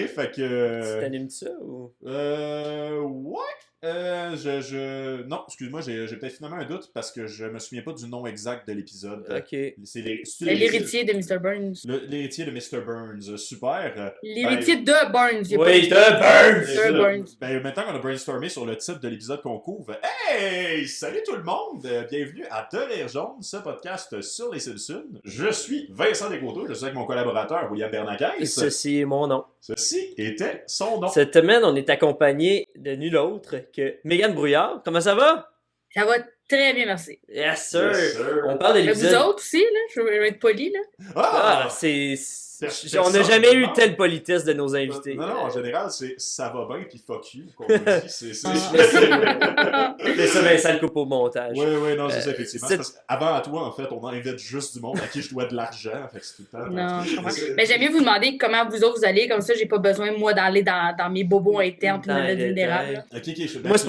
fait que... Tu t'animes ça ou... Ouais. Non, excuse-moi, j'ai peut-être finalement un doute parce que je me souviens pas du nom exact de l'épisode. Ok. C'est l'héritier de Mr. Burns. L'héritier de Mr. Burns. Super. L'héritier de Burns. Oui, de Burns! De Burns. Ben, maintenant qu'on a brainstormé sur le titre de l'épisode qu'on couvre, hey! Salut tout le monde! Bienvenue à De l'air jaune, ce podcast sur les Simpsons. Je suis Vincent Descoteaux, je suis avec mon collaborateur William Bernacais. Ceci est mon nom. Ceci était son nom. Cette semaine, on est accompagné de nul autre que Mégane Brouillard. Comment ça va? Ça va très bien, merci. Yes, sir! Yes, sir. On parle de Mais l'épisode... vous autres aussi, là, je vais être poli, là. Ah, on n'a jamais eu telle politesse de nos invités. Non, en général, c'est ça va bien puis fuck you qu'on dit. C'est... Mais ça, Vincent le coupe au montage. Oui, non, c'est ça, effectivement. C'est parce qu'avant à toi, en fait, on invite juste du monde à qui je dois de l'argent. Fait que c'est tout le temps. Non, je comprends. Mais j'aime mieux vous demander comment vous autres vous allez, comme ça, j'ai pas besoin, moi, d'aller dans mes bobos internes puis de me mettre vulnérable. Ok, je suis Moi, c'est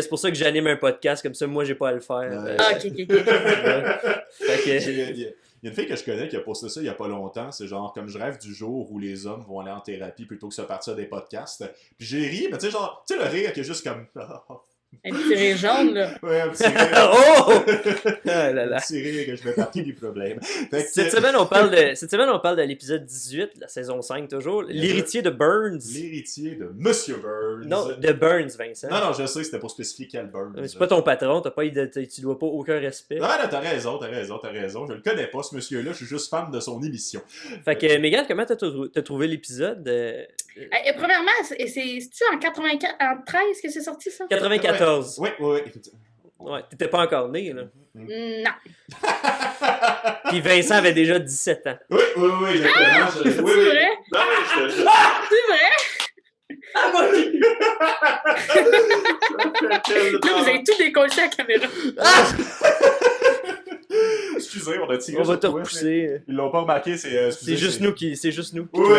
pour ça que j'anime un podcast, comme ça, moi, j'ai pas à le faire. Ah, ok. Il y a une fille que je connais qui a posté ça il y a pas longtemps. C'est genre, comme je rêve du jour où les hommes vont aller en thérapie plutôt que se partir des podcasts. Puis j'ai ri, mais tu sais, genre, tu sais, le rire qui est juste comme. Un petit rire jaune, là. Ouais, un petit rire. Oh! Ah là là. Un petit rire que je vais partir du problème. Fait que- Cette semaine, on parle de l'épisode 18, la saison 5 toujours. L'héritier de Burns. L'héritier de Monsieur Burns. Non, de Burns, Vincent. Non, je sais, c'était pour spécifier quel Burns. C'est pas ton patron, tu dois pas aucun respect. Ah, là, t'as raison. Je le connais pas, ce monsieur-là. Je suis juste fan de son émission. Fait que, Mégane, comment t'as trouvé l'épisode? Premièrement, c'est-tu en 94, en 13 que c'est sorti, ça? 94. Oui, effectivement. Ouais, t'étais pas encore né, là. Non. Puis Vincent avait déjà 17 ans. Oui, exactement. C'est vrai? Non, mais je... C'est vrai? Là, vous avez tout décollé à la caméra. Excusez, on a tiré. On va sur te toi, repousser. mais Ils l'ont pas remarqué, c'est... C'est juste nous qui... Oui,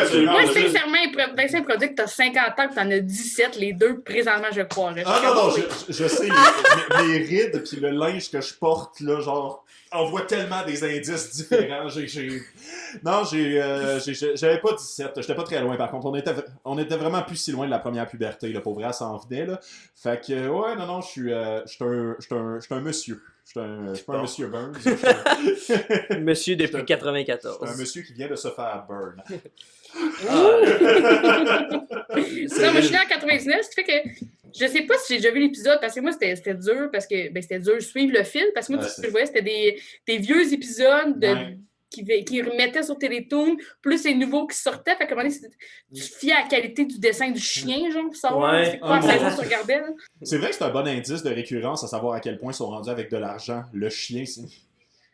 absolument. Moi, sincèrement, Vincent me dit que t'as 50 ans et t'en as 17, les deux, présentement, je croirais. Ah non, je sais, mes rides pis le linge que je porte, là, genre, envoie tellement des indices différents. J'avais pas 17, j'étais pas très loin, par contre. On était vraiment plus si loin de la première puberté, là, pour vrai, ça en venait, là. Fait que, ouais, non, je suis un monsieur. Je suis pas un monsieur Burns. Monsieur depuis Je suis 94. un monsieur qui vient de se faire burn. Non, moi, je suis née en 99, ce qui fait que je sais pas si j'ai déjà vu l'épisode, parce que moi, c'était dur, parce que c'était dur de suivre le fil, parce que moi, tout ce que je voyais, c'était des vieux épisodes qui remettaient sur Télétoon, plus les nouveaux qui sortaient. Fait que, à un moment donné, tu te fiais à la qualité du dessin du chien, genre, pour savoir c'est quoi la saison que tu regardais. Là. C'est vrai que c'est un bon indice de récurrence à savoir à quel point ils sont rendus avec de l'argent. Le chien,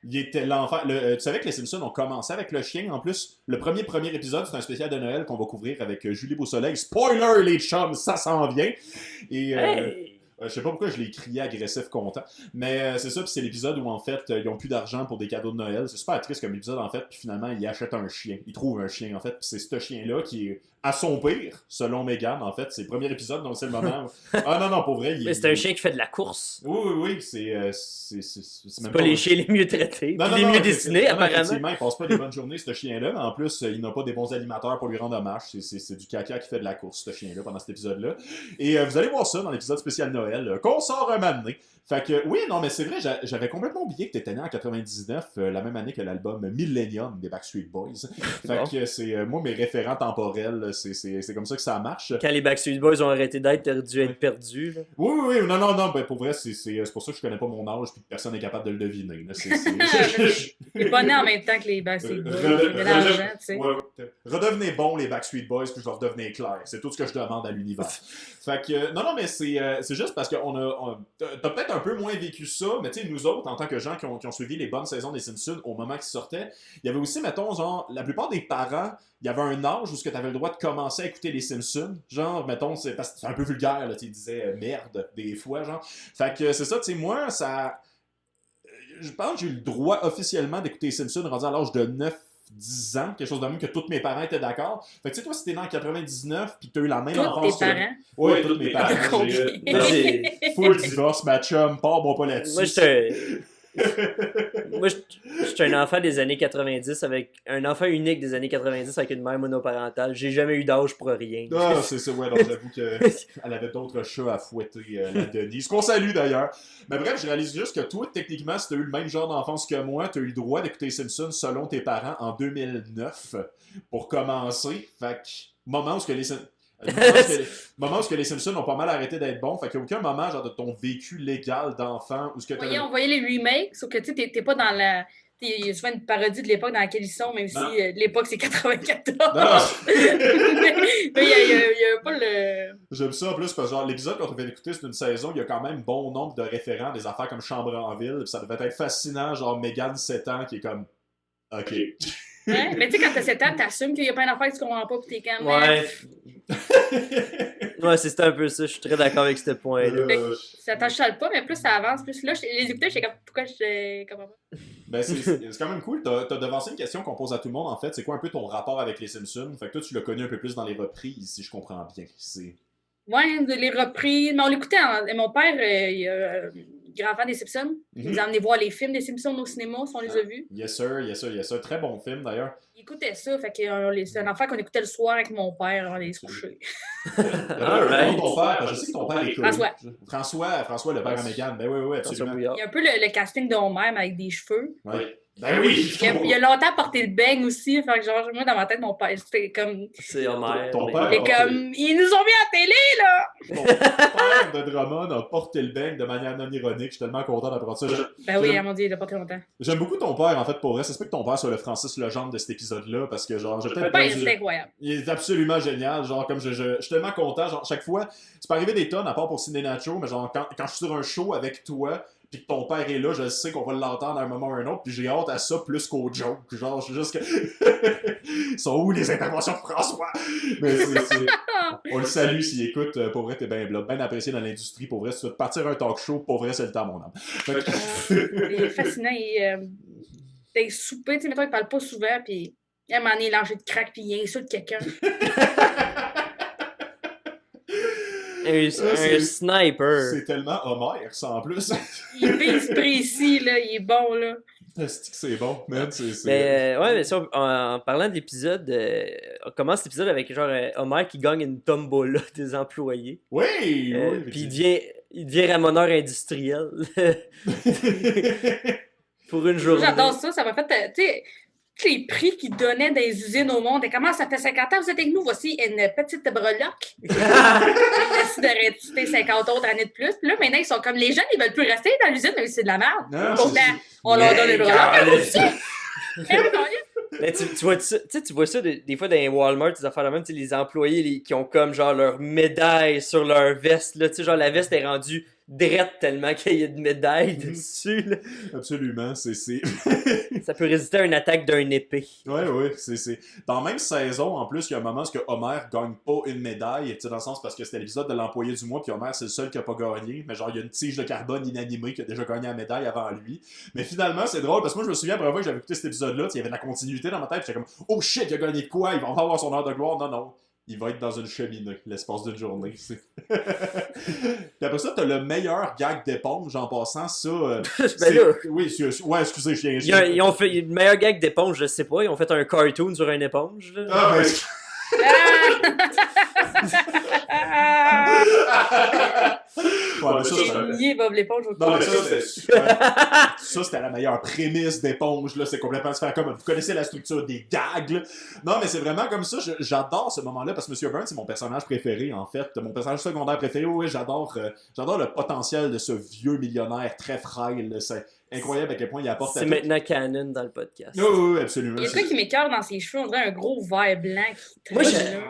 il était l'enfer. Tu savais que les Simpsons ont commencé avec le chien. En plus, le premier épisode, c'est un spécial de Noël qu'on va couvrir avec Julie Beausoleil. Spoiler, les chums, ça s'en vient. Et je sais pas pourquoi je l'ai crié agressif content. Mais c'est ça, puis c'est l'épisode où en fait, ils ont plus d'argent pour des cadeaux de Noël. C'est super triste comme épisode en fait. Puis finalement, ils achètent un chien. Ils trouvent un chien en fait. Puis c'est ce chien-là qui est à son pire, selon Mégane, en fait. C'est le premier épisode, donc c'est le moment où... Ah non, pour vrai. Mais c'est un chien qui fait de la course. Oui, c'est même pas les chiens les mieux traités, les mieux dessinés, apparemment. Effectivement, il passe pas des bonnes journées, ce chien-là, mais en plus, il n'a pas des bons animateurs pour lui rendre hommage. C'est du caca qui fait de la course, ce chien-là, pendant cet épisode-là. Et vous allez voir ça dans l'épisode spécial Noël, qu'on sort un moment donné. Fait que, oui, non, mais c'est vrai, j'avais complètement oublié que t'étais né en 99, la même année que l'album Millennium des Backstreet Boys. Fait que c'est, moi, mes référents temporels, c'est comme ça que ça marche. Quand les Backstreet Boys ont arrêté d'être, t'aurais dû être perdu. Là. Oui, non, ben pour vrai, c'est pour ça que je connais pas mon âge puis que personne n'est capable de le deviner. T'es pas né en même temps que les Backstreet Boys, de l'argent, tu sais. Redevenez bons les Backstreet Boys puis je vais redevenir clair. C'est tout ce que je demande à l'univers. Fait que, non, mais c'est juste parce que t'as peut-être un peu moins vécu ça, mais tu sais, nous autres, en tant que gens qui ont suivi les bonnes saisons des Simpsons au moment qu'ils sortaient, il y avait aussi, mettons, genre, la plupart des parents, il y avait un âge où tu avais le droit de commencer à écouter les Simpsons. Genre, mettons, parce que c'est un peu vulgaire, là, tu disais merde des fois, genre. Fait que c'est ça, tu sais, moi, ça. Je pense que j'ai eu le droit officiellement d'écouter les Simpsons rendu à l'âge de 9-10 ans, quelque chose de même que tous mes parents étaient d'accord. Fait que tu sais, toi, si t'es né en 99 pis que t'as eu la même enfance. Tous tes parents? Oui, tous mes parents. J'ai full divorce, ma chum, pas moi pas là-dessus. Moi, Moi, je suis un enfant des années 90 avec un enfant unique des années 90 avec une mère monoparentale. J'ai jamais eu d'âge pour rien. Ah, c'est ça, ouais, donc j'avoue qu'elle avait d'autres chats à fouetter, la Denise. Qu'on salue d'ailleurs. Mais bref, je réalise juste que toi, techniquement, si t'as eu le même genre d'enfance que moi, t'as eu le droit d'écouter Simpsons selon tes parents en 2009 pour commencer. Fait que, moment où ce que les moment où les Simpsons ont pas mal arrêté d'être bons, fait qu'il n'y a aucun moment genre de ton vécu légal d'enfant où ce que on voyait les remakes, sauf que tu sais, t'es pas dans la. Il y a souvent une parodie de l'époque dans laquelle ils sont, même si l'époque c'est 94. mais il y a pas le. J'aime ça en plus parce que genre l'épisode qu'on vient d'écouter c'est une saison, il y a quand même bon nombre de référents, des affaires comme Chambre en ville, pis ça devait être fascinant, genre Megan 7 ans qui est comme OK. Ouais, mais tu sais, quand t'as 7 ans, t'assumes qu'il y a plein d'affaires que tu comprends pas, pis t'es comme. Ouais. Ouais, c'est un peu ça. Je suis très d'accord avec ce point-là. Ça t'achale pas, mais plus ça avance, plus là, les écouteurs, j'étais comme, pourquoi je comprends pas? Ben, c'est quand même cool. T'as devancé une question qu'on pose à tout le monde, en fait. C'est quoi un peu ton rapport avec les Simpsons? Fait que toi, tu l'as connu un peu plus dans les reprises, si je comprends bien. Ouais, les reprises. Mais on l'écoutait. Mon père, il a grand fan des Simpsons. Il nous a emmené voir les films des Simpsons au cinéma, si on les a vus. Yes sir, yes sir, yes sir. Très bon film, d'ailleurs. Il écoutait ça, fait que c'est un enfant qu'on écoutait le soir avec mon père avant d'aller se coucher. Right. Ton père, je sais que ton père est connu. François, le père à Mégane. Ben oui, absolument. Il y a un peu le casting de Homer, mais avec des cheveux. Ouais. Ben oui! Il a longtemps porté le beigne aussi, fait que genre, moi, dans ma tête, mon père, c'était comme... C'est Homer. Ton père il est comme, ils nous ont mis à la télé, là! Ton père de Drummond a porté le beigne de manière non ironique. Je suis tellement content d'apprendre ça. Ben oui, mon Dieu, il a porté longtemps. J'aime beaucoup ton père, en fait, pour vrai. Ça se peut que ton père soit le Francis Legendre de cet épisode-là, parce que, genre, j'ai peut-être pas c'est incroyable. Il est absolument génial. Genre, comme je suis tellement content. Genre, chaque fois, c'est pas arrivé des tonnes, à part pour Ciné Nacho, mais genre, quand je suis sur un show avec toi, pis que ton père est là, je sais qu'on va l'entendre à un moment ou à un autre, puis j'ai hâte à ça plus qu'au joke. Genre, je suis juste que... sont où les interventions de François? Mais on le salue s'il écoute. Pour vrai, t'es bien apprécié dans l'industrie. Pour vrai, si tu veux te partir un talk show, pour vrai, c'est le temps, mon âme. Il est fascinant. T'es soupé, tu sais, mettons, il parle pas souvent, puis à un moment donné, il lâche de crack, puis il insulte quelqu'un. Un sniper. C'est tellement Homer, ça, en plus. Il vise précis, là. Il est bon, là. C'est bon, man. Ouais, mais ça, en parlant de l'épisode, on commence l'épisode avec genre Homer qui gagne une tombola des employés. Oui! Puis il devient ramoneur industriel. Pour une journée. J'adore ça. Ça m'a fait... Tu sais, les prix qu'ils donnaient dans les usines au monde. Et comment ça fait 50 ans, vous êtes avec nous, voici une petite breloque. Ils décident de rester 50 autres années de plus. Puis là, maintenant, ils sont comme les jeunes, ils veulent plus rester dans l'usine, mais c'est de la merde. Pourtant, on leur donne une breloque. Mais tu vois ça des fois dans les Walmart, des affaires de même, les employés qui ont comme genre leur médaille sur leur veste, là, genre la veste est rendue drette tellement qu'il y a de médailles dessus. Là. Absolument, c'est... Ça peut résister à une attaque d'un épée. Ouais, c'est... Dans la même saison, en plus, il y a un moment où Homer gagne pas une médaille, dans le sens parce que c'était l'épisode de l'employé du mois, puis Homer, c'est le seul qui a pas gagné, mais genre, il y a une tige de carbone inanimée qui a déjà gagné la médaille avant lui. Mais finalement, c'est drôle, parce que moi, je me souviens, après que j'avais écouté cet épisode-là, il y avait de la continuité dans ma tête, j'étais comme, oh shit, il a gagné de quoi? Il va enfin avoir son heure de gloire. Non. Il va être dans une cheminée l'espace d'une journée. Puis après ça, t'as le meilleur gag d'éponge en passant. Ça, ben là. Oui, excusez, je viens. Ils ont fait le meilleur gag d'éponge, je sais pas. Ils ont fait un cartoon sur une éponge. Là. Ah, ben... Bob l'éponge. Non, mais ça, c'était la meilleure prémisse d'éponge. Là. C'est complètement différent. Comme vous connaissez la structure des gags. Là. Non, mais c'est vraiment comme ça. J'adore ce moment-là parce que M. Burns, c'est mon personnage préféré, en fait. Mon personnage secondaire préféré. Oui, j'adore le potentiel de ce vieux millionnaire très frêle. C'est incroyable à quel point il apporte. C'est maintenant canon dans le podcast. Oui, absolument. Il y a un truc qui m'écoeure dans ses cheveux. On dirait un gros verre blanc. Moi,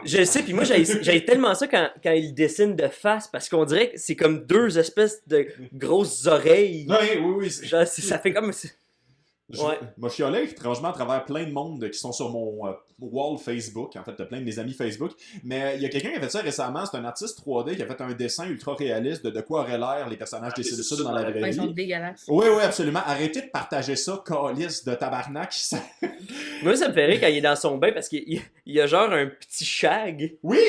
je sais. Puis moi, j'ai tellement ça quand il dessine de face parce qu'on dirait que c'est comme deux espèces de grosses oreilles. Oui. Genre, ça fait comme... Moi, je chialais étrangement à travers plein de monde qui sont sur mon wall Facebook. En fait, plein de mes amis Facebook. Mais il y a quelqu'un qui a fait ça récemment. C'est un artiste 3D qui a fait un dessin ultra réaliste de quoi auraient l'air les personnages des Sud dans la vraie vie. Ils sont dégueulasses. Oui, absolument. Arrêtez de partager ça, calice de tabarnak. Moi, ça me fait rire quand il est dans son bain parce qu'il y a genre un petit shag. Oui!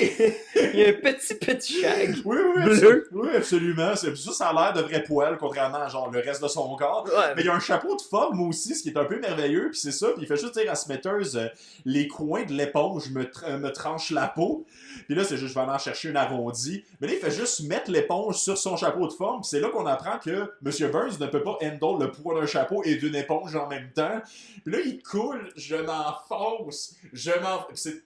Il y a un petit shag. Oui, bleu. Oui, absolument. Ça a l'air de vrai poil, contrairement à genre le reste de son corps. Ouais. Mais il y a un chapeau de forme aussi, ce qui est un peu merveilleux, puis c'est ça. Puis il fait juste dire à Smithers, les coins de l'éponge me tranchent la peau. Puis là, c'est juste, je vais aller en chercher une arrondie. Mais là, il fait juste mettre l'éponge sur son chapeau de forme. Puis c'est là qu'on apprend que M. Burns ne peut pas handle le poids d'un chapeau et d'une éponge en même temps. Puis là, il coule, je m'enfonce. C'est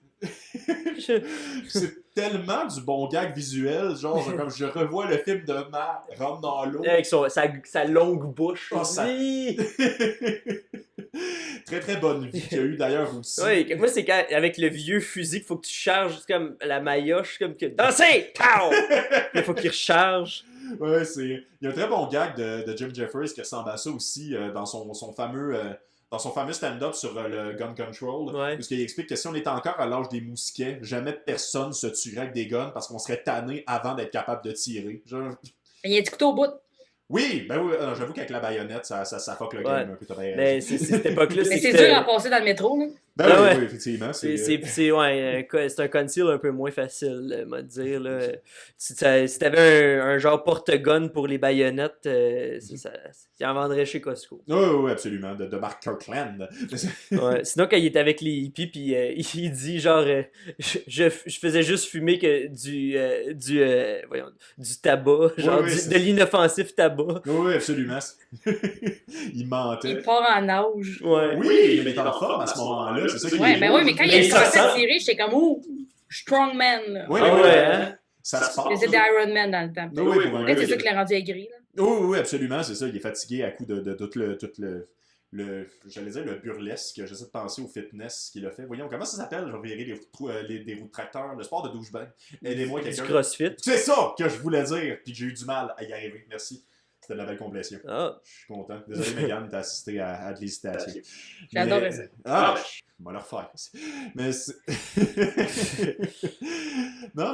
tellement du bon gag visuel, genre comme je revois le film de Matt rentre dans l'eau. Avec sa longue bouche. Oh, oui. Très très bonne vie qu'il y a eu d'ailleurs aussi. Oui, moi c'est quand avec le vieux fusil qu'il faut que tu charges comme la maillotche, comme que dansez! Pow! Il faut qu'il recharge. Ouais, il y a un très bon gag de Jim Jefferies qui ressemble à ça aussi dans son fameux stand-up sur le gun control, parce qu'il explique que si on était encore à l'âge des mousquets, jamais personne se tuerait avec des guns parce qu'on serait tanné avant d'être capable de tirer. Il y a du couteau au bout. Oui, j'avoue qu'avec la baïonnette, ça fuck le game un peu. Mais c'est cette époque-là. Mais c'est dur à passer dans le métro, là. Oui, effectivement. C'est un conceal un peu moins facile, moi de dire. Là. Si t'avais un genre porte-gun pour les baïonnettes, il en vendrait chez Costco. Oui, absolument, de Mark Kirkland. Sinon, quand il est avec les hippies, puis il dit genre, je faisais juste fumer que du tabac, genre de l'inoffensif tabac. Oui, absolument. Il mentait. Il part en nage. Oui, il est en forme à ce moment-là. C'est ça qui est mais quand il est censé tirer, j'étais comme, oh, strong man. Oui, ça se passe. C'était Iron Man dans le temps. Peut-être c'est ça qui l'a rendu aigri. Oui, absolument, c'est ça. Il est fatigué à coup de tout le j'allais dire le burlesque. J'essaie de penser au fitness qu'il a fait. Voyons, comment ça s'appelle? Je vais virer des roues de tracteur. Le sport de douchebag. Aidez-moi quelqu'un. Du crossfit. C'est ça que je voulais dire, puis que j'ai eu du mal à y arriver. Merci. C'était de la belle complétion. Ah. Je suis content. Désolé, Mégane, t'as assisté à de l'hésitation. J'adore ça. Je vais le refaire. Mais c'est... non,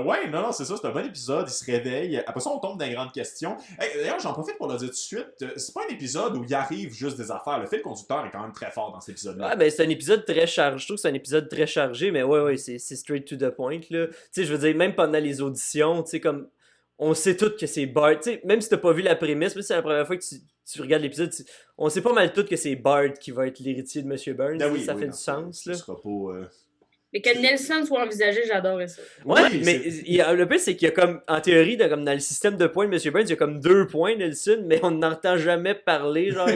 ouais, non, c'est ça. C'est un bon épisode. Il se réveille. Après ça, on tombe dans les grandes questions. Hey, d'ailleurs, j'en profite pour le dire tout de suite. C'est pas un épisode où il arrive juste des affaires. Le fil conducteur est quand même très fort dans cet épisode-là. Ah, ben, c'est un épisode très chargé. Je trouve que c'est un épisode très chargé, mais ouais, c'est straight to the point, là. Tu sais, je veux dire, même pendant les auditions, tu sais, comme... On sait tous que c'est Bart. Tu sais, même si t'as pas vu la prémisse, mais c'est la première fois que tu regardes l'épisode, on sait pas mal tous que c'est Bart qui va être l'héritier de M. Burns. Ça fait du sens. Là. Sera pas, Mais que Nelson soit envisagé, j'adorais ça. Ouais, mais le pire, c'est qu'il y a comme, en théorie, comme dans le système de points de M. Burns, il y a comme 2 points, Nelson, mais on n'entend jamais parler. Genre,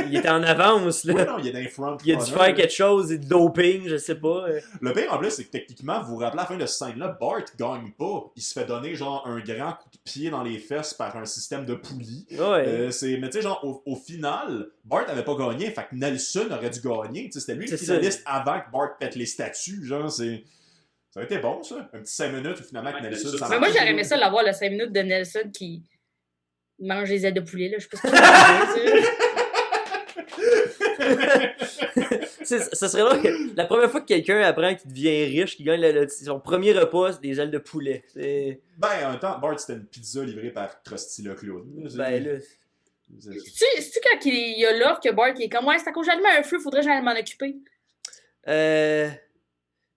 il était en avance, là. Oui, non, il est dans les front. Il a dû faire quelque chose, de doping, je sais pas. Le pire en plus, c'est que techniquement, vous vous rappelez à la fin de cette scène-là, Bart gagne pas. Il se fait donner genre un grand coup de pied dans les fesses par un système de poulie. Ouais. Mais tu sais, genre, au final, Bart avait pas gagné, fait que Nelson aurait dû gagner. C'était lui le finaliste avant que Bart pète les statues. Genre, ça aurait été bon, ça. Un petit 5 minutes où finalement que Nelson. Mais moi, j'aurais aimé ça l'avoir, le 5 minutes de Nelson qui mange les ailes de poulet. Là. Je sais pas ce que ça. Ça serait là que la première fois que quelqu'un apprend qu'il devient riche, qu'il gagne son premier repas, c'est des ailes de poulet. Ben, en même temps, Bart, c'était une pizza livrée par Krusty le clown. Ben là. C'est-tu quand il y a l'offre que Bart il est comme, ouais, c'est à cause que j'allume un feu, faudrait que j'aille m'en occuper.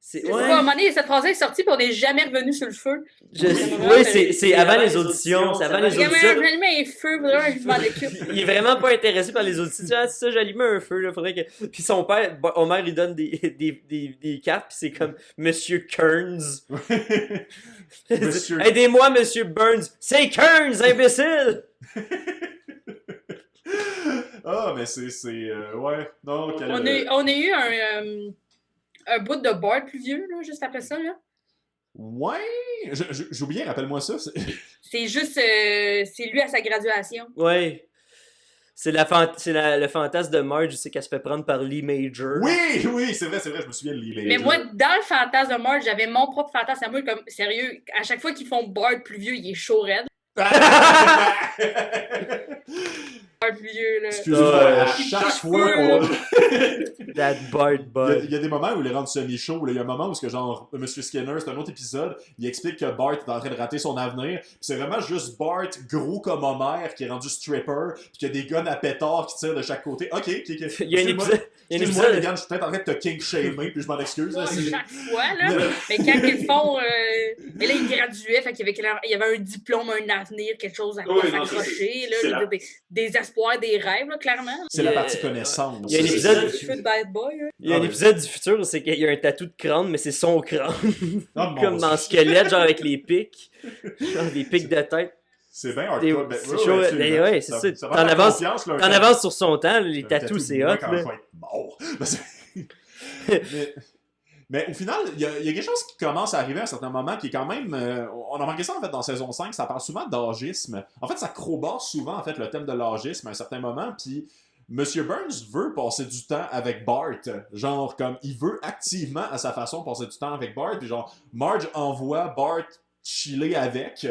C'est à un moment donné, cette phrase-là est sortie et on n'est jamais revenu sur le feu. Oui, c'est avant les auditions. C'est avant les auditions. J'allume un feu, faudrait que je m'en occupe. Il est vraiment pas intéressé par les auditions. C'est ça, j'allume un feu. Là, faudrait que... Puis son père, Homer, il donne des cartes, puis c'est comme Monsieur Kearns. Aidez-moi, Monsieur Burns. C'est Kearns, imbécile! Ah, mais c'est ouais. Non, on a eu un bout de Bart plus vieux, là, juste après ça, là. Ouais! J'ai oublié, rappelle-moi ça. C'est juste... c'est lui à sa graduation. Ouais. C'est le fantasme de Marge, c'est qu'elle se fait prendre par Lee Major. Oui, c'est vrai, je me souviens de Lee Major. Mais moi, dans le fantasme de Marge, j'avais mon propre fantasme à moi, comme, sérieux, à chaque fois qu'ils font Bart plus vieux, il est chaud raide. Un vieux, là. Excuse-moi, à chaque fois qu'on... That Bart Bud. Il y a des moments où il les rend semi-chaud. Il y a un moment où, genre, Monsieur Skinner, c'est un autre épisode, il explique que Bart est en train de rater son avenir. Puis c'est vraiment juste Bart, gros comme Homer, qui est rendu stripper, puis qu'il y a des guns à pétard qui tirent de chaque côté. Ok. Il y a un épisode. Excuse-moi, les gars, je suis peut-être en train de te kink-shamer, puis je m'en excuse. Ouais, chaque fois, là. Mais quand ils font. Mais là, il graduait, fait qu'il y avait un diplôme, un avenir, quelque chose à quoi s'accrocher. Là, des espoirs, des rêves, là, clairement. C'est la partie connaissance. Il y a un épisode. De Bad Boy, Il y a un épisode du futur où c'est qu'il y a un tatou de crâne, mais c'est son crâne. Oh, comme dans Squelette, genre avec les pics. Genre des pics de tête. C'est bien hardcore. C'est chaud. Ouais, c'est ça. T'en avances sur son temps, les tatous, c'est hot. Quand il faut être mort. Mais au final, il y a quelque chose qui commence à arriver à un certain moment qui est quand même... on a remarqué ça en fait dans saison 5, ça parle souvent d'âgisme. En fait, ça crowbar souvent en fait le thème de l'âgisme à un certain moment, puis Monsieur Burns veut passer du temps avec Bart. Genre, comme, il veut activement, à sa façon, passer du temps avec Bart, puis genre, Marge envoie Bart chiller avec...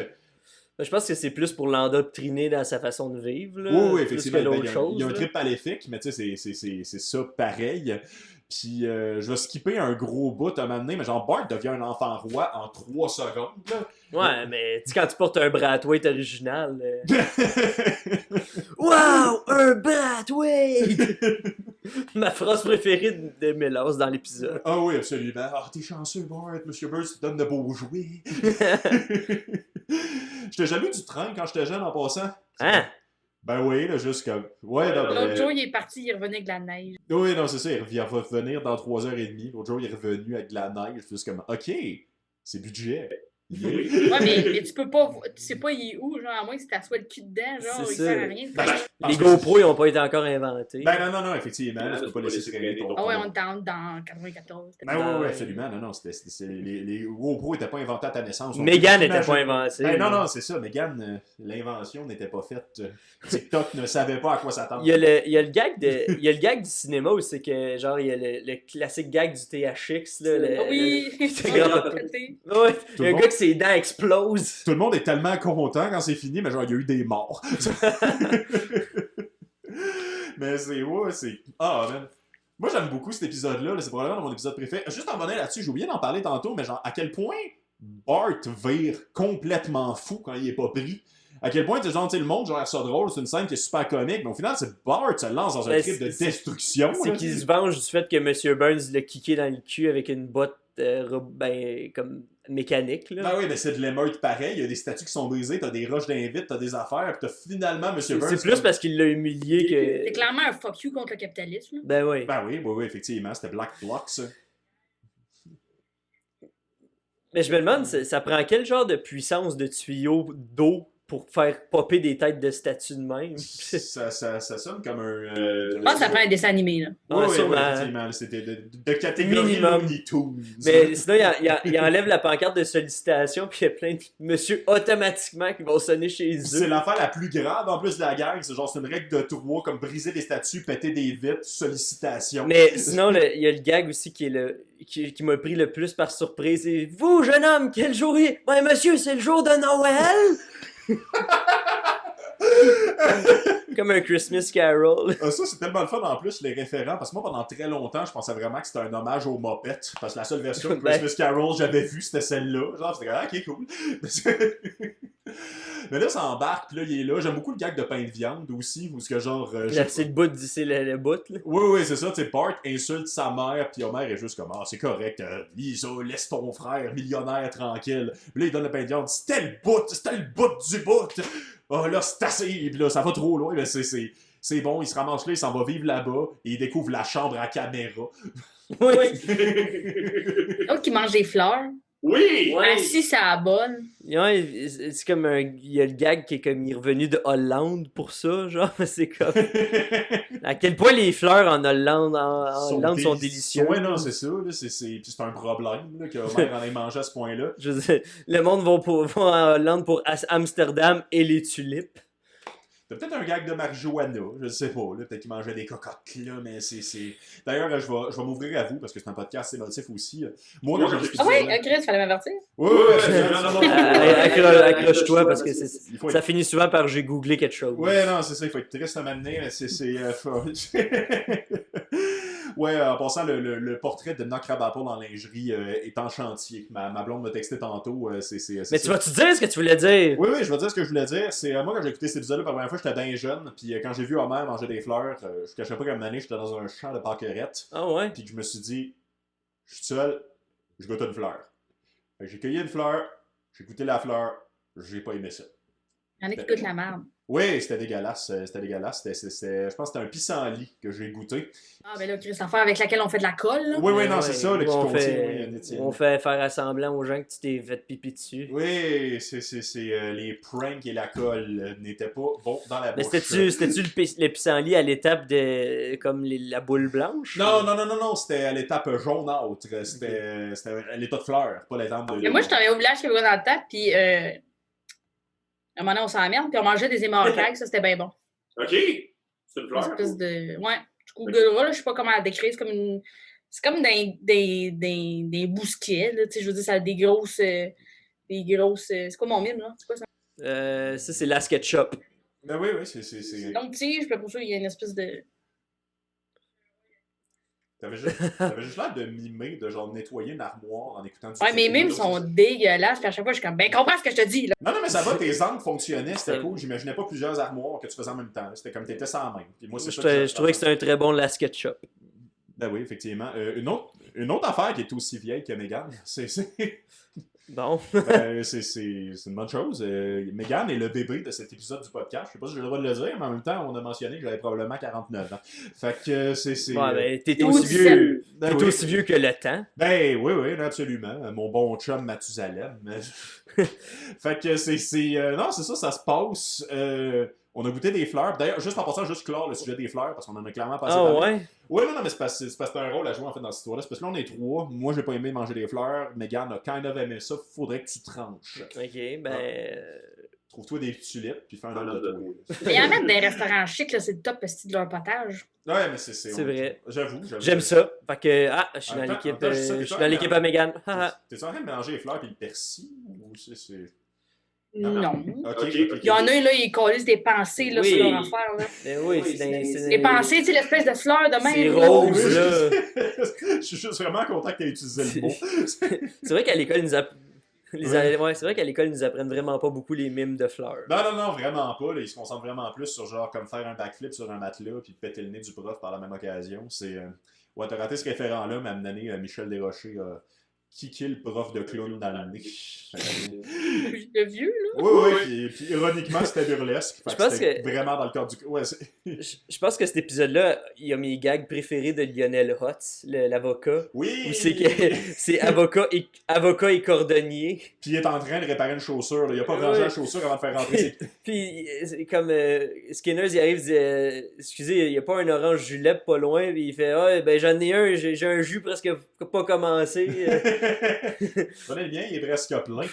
Je pense que c'est plus pour l'endoctriner dans sa façon de vivre. Là, oui, effectivement. Il y a un là. trip maléfique, mais tu sais, c'est ça pareil. Puis je vais skipper un gros bout à m'amener, mais genre Bart devient un enfant roi en 3 secondes. Là. Ouais, mais tu sais, quand tu portes un Brathwaite original. Wow, un Brathwaite! Ma phrase préférée de Mélos dans l'épisode. Ah oui, absolument. Ah, t'es chanceux, Bart. Monsieur Burns te donne de beaux jouets. J'étais jaloux du train quand j'étais jeune en passant. Hein? Ben oui, là, juste comme... Ouais, non, l'autre jour, il est parti, il revenait avec de la neige. Oui, non, c'est ça, il va revenir dans 3h30. L'autre jour, il est revenu avec de la neige. Juste comme, OK, c'est budget. Ouais, mais tu peux pas... Tu sais pas il est où, genre, à moins que tu t'assoies le cul dedans, genre, il sert à rien. Les GoPro, ils ont pas été encore inventés. Ben non, effectivement, tu peux pas laisser traîner ton... Ah ouais, on était dans 94. Ben oui, absolument, non, les GoPro étaient pas inventés à ta naissance. Megan n'était pas inventée. Ben non, c'est ça, Megan, l'invention n'était pas faite. TikTok ne savait pas à quoi s'attendre. Il y a le gag du cinéma où c'est que, genre, il y a le classique gag du THX, là. Oui, c'est grand. Ouais, il y a un gars que ses dents explosent. Tout le monde est tellement content quand c'est fini, mais genre, il y a eu des morts. Mais c'est... Ah, man. Moi, j'aime beaucoup cet épisode-là. C'est probablement mon épisode préféré. Juste en revenant là-dessus, j'ai oublié d'en parler tantôt, mais genre, à quel point Bart vire complètement fou quand il est pas pris. À quel point, genre, le monde, genre, ça drôle, c'est une scène qui est super comique, mais au final, c'est Bart se lance dans un trip de destruction. C'est qu'il se venge du fait que M. Burns l'a kické dans le cul avec une botte comme mécanique. Là. Ben oui, mais c'est de l'émeute pareil. Il y a des statues qui sont brisées, t'as des roches d'invite, t'as des affaires, puis t'as finalement M. Burns. C'est plus parce qu'il l'a humilié que. C'est clairement un fuck you contre le capitalisme. Ben oui. Ben oui, effectivement, c'était Black Bloc, ça. Mais je me demande, ça prend quel genre de puissance de tuyau d'eau pour faire popper des têtes de statues de même? ça sonne comme un... Je pense que ça prend un dessin animé, là. Oui, effectivement. C'était de catégorie minimum. Looney Tunes. Mais sinon, il enlève la pancarte de sollicitation, puis il y a plein de monsieur automatiquement qui vont sonner chez eux. C'est l'affaire la plus grave, en plus de la gang. C'est genre, c'est une règle de 3, comme briser des statues, péter des vitres, sollicitation. Mais sinon, il y a le gag aussi qui m'a pris le plus par surprise. Et vous, jeune homme, quel jour est... Ouais, monsieur, c'est le jour de Noël! Comme un Christmas Carol. Ça, c'est tellement le fun en plus, les référents. Parce que moi, pendant très longtemps, je pensais vraiment que c'était un hommage aux Muppets. Parce que la seule version de Christmas Carol que j'avais vue, c'était celle-là. Genre, c'était ok, cool. Mais là, ça embarque, puis là, il est là. J'aime beaucoup le gag de pain de viande aussi. Où ce que genre. C'est le bout, c'est le bout, là. Oui, c'est ça. Tu sais, Bart insulte sa mère, puis Homer est juste comme, ah, c'est correct. Lisa, laisse ton frère millionnaire tranquille. Puis là, il donne le pain de viande. C'était le bout du bout. Oh là, c'est assez. Puis là, ça va trop loin. Mais c'est bon, il se ramasse là, il s'en va vivre là-bas, et il découvre la chambre à caméra. Oui. L'autre qui mange des fleurs. Oui! Assis ça la bonne. Ouais, c'est comme il y a le gag qui est comme il est revenu de Hollande pour ça, genre, c'est comme à quel point les fleurs en Hollande, sont délicieuses. Ouais, non, c'est ça, là, puis c'est un problème là, que Homer en ait mangé à ce point-là. Je sais, le monde va en Hollande pour Amsterdam et les tulipes. C'était peut-être un gag de marijuana, je ne sais pas. Peut-être qu'il mangeait des cocottes, là, mais c'est... D'ailleurs, je vais m'ouvrir à vous, parce que c'est un podcast émotif aussi. Moi, quand j'ai Ah oui, Chris, fallait m'avertir. Oui, accroche-toi, parce que ça finit souvent par j'ai googlé quelque chose. Ouais, non, c'est ça, il faut être triste à m'amener, mais ouais, en passant, le portrait de Knock Rabappa dans la lingerie est en chantier. Ma blonde m'a texté tantôt. Mais tu vas-tu dire ce que tu voulais dire? Oui, je vais dire ce que je voulais dire. C'est moi, quand j'ai écouté cet épisode-là, pour la première fois, j'étais bien jeune. Puis quand j'ai vu Homer manger des fleurs, je cachais pas comme une année, j'étais dans un champ de pâquerettes. Ah ouais? Puis que je me suis dit, je suis seul, je goûte une fleur. Fait que j'ai cueilli une fleur, j'ai goûté la fleur, j'ai pas aimé ça. Il y en a qui goûtent la merde. Oui, c'était dégueulasse. Je pense que c'était un pissenlit que j'ai goûté. Ah, ben là, Chris, l'affaire avec laquelle on fait de la colle, là. Oui, non, c'est ça, là, qui on contient. on fait faire semblant aux gens que tu t'es fait pipi dessus. Oui, les pranks et la colle n'étaient pas bons dans la bouche. Mais c'était-tu le pissenlit à l'étape de comme la boule blanche? Non, c'était à l'étape jaunâtre. C'était à l'état de fleur, pas l'étape de... Et moi, je travaillais au village qui avait dans le table, puis à un moment donné, on s'emmerde, puis on mangeait des émarcailles, ça, c'était bien bon. OK! C'est une Une fleur? espèce de... Ouais, tu googleras, là, je sais pas comment la décrire, c'est comme une... C'est comme des bousquets, là, tu sais, je veux dire, ça a des grosses... C'est quoi mon mime, là? C'est quoi ça? Ça, c'est la SketchUp. Ben oui, c'est... Donc, tige, puis pour ça, il y a une espèce de... T'avais juste l'air de mimer, de genre nettoyer une armoire en écoutant du... Ouais, mes mimes sont dégueulasses, puis à chaque fois, je suis comme, ben, comprends ce que je te dis, là. Non, mais ça va, tes angles fonctionnaient, c'était cool. J'imaginais pas plusieurs armoires que tu faisais en même temps. C'était comme t'étais sans main. Puis moi, Je trouvais que c'était un très bon la SketchUp. Ben oui, effectivement. Une autre affaire qui est aussi vieille que Mégane, c'est... Bon. C'est une bonne chose. Mégane est le bébé de cet épisode du podcast. Je sais pas si j'ai le droit de le dire, mais en même temps, on a mentionné que j'avais probablement 49 ans. Fait que c'est... Ouais, ben, t'es aussi vieux que le temps. Ben oui, absolument. Mon bon chum Mathusalem. Fait que non, c'est ça se passe. On a goûté des fleurs. D'ailleurs, juste en passant, juste clore le sujet des fleurs, parce qu'on en a clairement passé par là. Ah ouais? Oui, non, mais c'est parce que c'est un rôle à jouer en fait dans cette histoire-là. C'est parce que là, on est trois. Moi, j'ai pas aimé manger des fleurs. Megan a kind of aimé ça. Faudrait que tu tranches. Ok, ben... Trouve-toi des tulipes, puis fais un drôle de toi. Mais il y en a même des restaurants chics, là, c'est le top de leur potage. Ouais, mais c'est vrai. J'avoue. J'aime ça. Fait que, je suis dans l'équipe à Mégane. T'es en train de mélanger les fleurs puis le persil? Ou c'est... Non. Okay. Il y en a, là, ils collent des pensées là, sur leur affaire. Là. Ben oui, les pensées, tu sais, l'espèce de fleur de même. C'est rose, là. Je suis juste vraiment content que tu aies utilisé le mot. C'est vrai qu'à l'école, c'est vrai qu'à l'école, ils nous apprennent vraiment pas beaucoup les mimes de fleurs. Non, vraiment pas. Là. Ils se concentrent vraiment plus sur genre comme faire un backflip sur un matelas puis péter le nez du prof par la même occasion. C'est... Ouais, t'as raté ce référent-là, mais à me donner Michel Desrochers kické le prof de clown dans le nez. Le vieux, là? Oui, puis ironiquement, c'était burlesque. Je pense que... Vraiment dans le cadre du... Ouais, je pense que cet épisode-là, il y a mes gags préférés de Lionel Hutz, l'avocat. Oui! Où c'est avocat et cordonnier. Puis il est en train de réparer une chaussure. Là. Il a pas rangé la chaussure avant de faire rentrer. Puis comme Skinner, il arrive, il dit excusez, il n'y a pas un orange julep pas loin. Puis il fait ben j'en ai un, j'ai un jus presque pas commencé. Prenez bien, il est presque plein.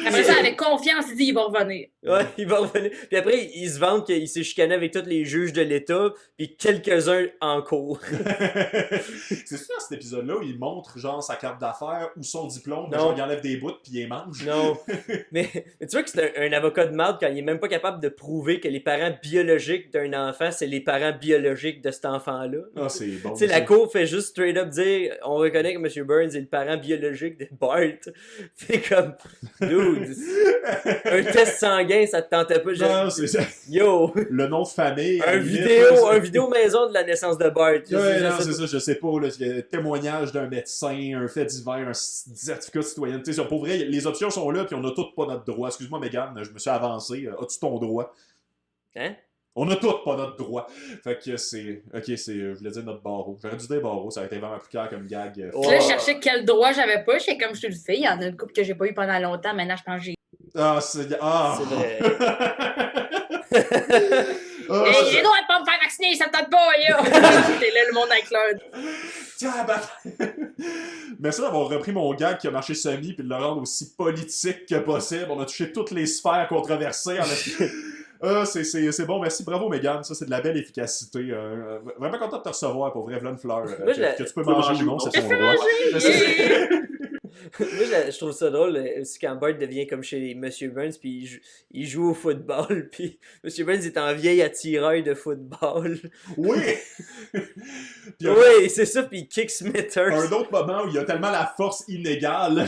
Après ça, avec confiance, il dit il va revenir. Ouais, il va revenir. Puis après, il se vante qu'il s'est chicané avec tous les juges de l'État, puis quelques-uns en cours. C'est sûr, cet épisode-là où il montre genre sa carte d'affaires ou son diplôme, genre il enlève des bouts puis il les mange. Non. mais tu vois que c'est un avocat de marde quand il est même pas capable de prouver que les parents biologiques d'un enfant, c'est les parents biologiques de cet enfant-là. Ah, c'est bon. Tu sais, la cour fait juste straight up dire on reconnaît que M. Burns est le parent biologique de Bart. C'est comme, dude, un test sanguin, ça te tentait pas. Non, c'est ça. Yo! Le nom de famille. Un vidéo maison de la naissance de Bart. Non, c'est ça, je sais pas. Là, il y a un témoignage d'un médecin, un fait divers, un certificat de citoyenneté. Pour vrai, les options sont là, puis on a toutes pas notre droit. Excuse-moi, Mégane, je me suis avancé. As-tu ton droit? Hein? On a toutes pas notre droit. Fait que c'est... Ok, je voulais dire notre barreau. J'aurais dû dire barreau, ça aurait été vraiment plus clair comme gag. Là, je cherchais quel droit j'avais pas. Je sais comme je te le fais. Il y en a une couple que j'ai pas eu pendant longtemps. Maintenant, je pense que j'ai... C'est vrai. J'ai le droit de pas me faire vacciner, ça me tente pas, yo! C'était là le monde avec l'heure. Tiens, merci d'avoir repris mon gag qui a marché semi puis de le rendre aussi politique que possible. On a touché toutes les sphères controversées. C'est bon, merci. Bravo, Mégane. Ça, c'est de la belle efficacité. Vraiment content de te recevoir, pour vrai, V'là fleur. Que tu peux manger ou non, c'est ton droit. Moi, je trouve ça drôle aussi quand Bart devient comme chez Monsieur Burns, puis il joue au football, puis Monsieur Burns est en vieil attirail de football. Oui! Oui, c'est ça, puis il kick Smithers. Un autre moment où il y a tellement la force inégale. Là,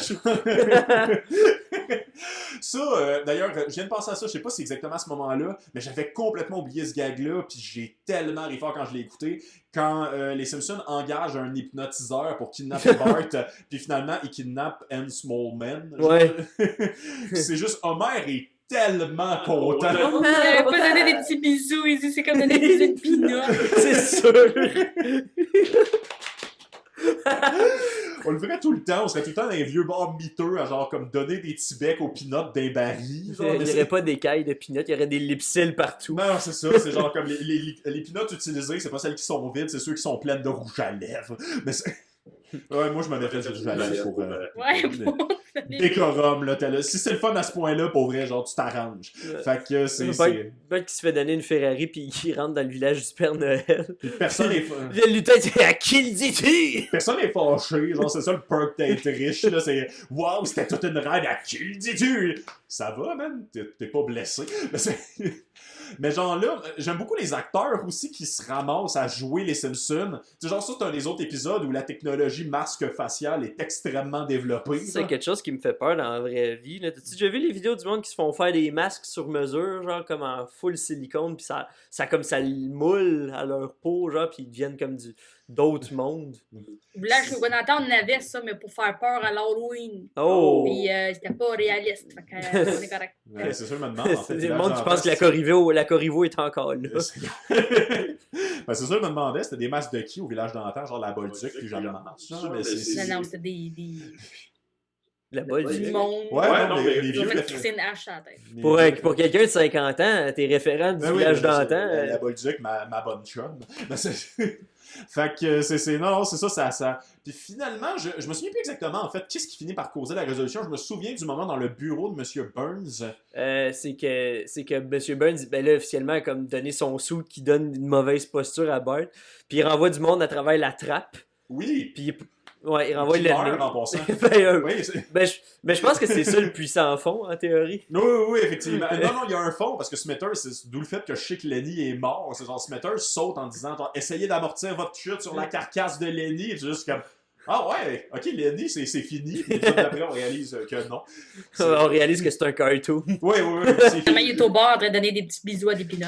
ça, d'ailleurs, je viens de penser à ça, je sais pas si c'est exactement à ce moment-là, mais j'avais complètement oublié ce gag-là, puis j'ai tellement ri fort quand je l'ai écouté. Quand les Simpsons engagent un hypnotiseur pour kidnapper Bart, puis finalement, ils kidnappent Anne Smallman. Ouais. C'est juste, Homer est tellement content. Il n'avait pas donné des petits bisous, il dit c'est comme donner des bisous de peanut. C'est sûr. On le ferait tout le temps, on serait tout le temps dans les vieux bars miteux à genre comme donner des petits becs aux peanuts d'un baril. Il n'y aurait pas d'écailles de peanuts, il y aurait des lipsils partout. Non, c'est ça, c'est genre comme les peanuts utilisés, c'est pas celles qui sont vides, c'est ceux qui sont pleines de rouge à lèvres. Mais ouais, moi je m'en mettrais du rouge à lèvres pour décorum, là. Si c'est le fun à ce point-là, pour vrai, genre tu t'arranges. Fait que c'est. Bart qui se fait donner une Ferrari puis qui rentre dans le village du Père Noël. Puis personne est. Le lutin dit à qui le dis-tu? Personne est fâché, genre c'est ça le perk d'être riche, là. C'est waouh, c'était toute une ride, à qui le dis-tu? Ça va, man? T'es pas blessé. Mais genre là, j'aime beaucoup les acteurs aussi qui se ramassent à jouer les Simpsons. Tu sais, genre ça, c'est un des autres épisodes où la technologie masque facial est extrêmement développée. C'est quelque chose qui me fait peur dans la vraie vie. T'as-tu déjà vu les vidéos du monde qui se font faire des masques sur mesure, genre comme en full silicone, puis ça moule à leur peau, genre, puis ils deviennent comme d'autres mondes. Là, je peux pas entendre, on avait ça, mais pour faire peur à l'Halloween. Oh! Puis c'était pas réaliste, fait que on est correct. Ouais, c'est ça, je me demande. En fait, le monde qui pense que la Corriveau est encore là. Ben, c'est ça, je me demandais, c'était des masques de qui au village d'antan, genre la Bolduc, puis j'en mange. Non, c'était des... La Bolduc. Du monde. Ouais, non, mais les Ils ont vieux. fait crisser une hache à la tête. Pour quelqu'un de 50 ans, t'es référent du village d'antan. La Bolduc, ma bonne chum. Fait que non, c'est ça. Puis finalement, je me souviens plus exactement, en fait, qu'est-ce qui finit par causer la résolution. Je me souviens du moment dans le bureau de M. Burns. C'est que M. Burns, ben là, officiellement, a comme donné son sou qui donne une mauvaise posture à Bart. Puis il renvoie du monde à travers la trappe. Oui. Puis ouais, il renvoie le meurt en passant. Mais je pense que c'est ça le puissant fond, en théorie. Oui, effectivement. Non, il y a un fond, parce que Smithers, c'est d'où le fait que je sais que Lenny est mort. C'est genre, Smithers saute en disant, genre, essayez d'amortir votre chute sur la carcasse de Lenny. C'est juste comme, ah ouais, ok, Lenny, c'est fini. Puis après, on réalise que non. On réalise que c'est un cartoon. Oui. Finalement, il est au bord en train de donner des petits bisous à des peanuts.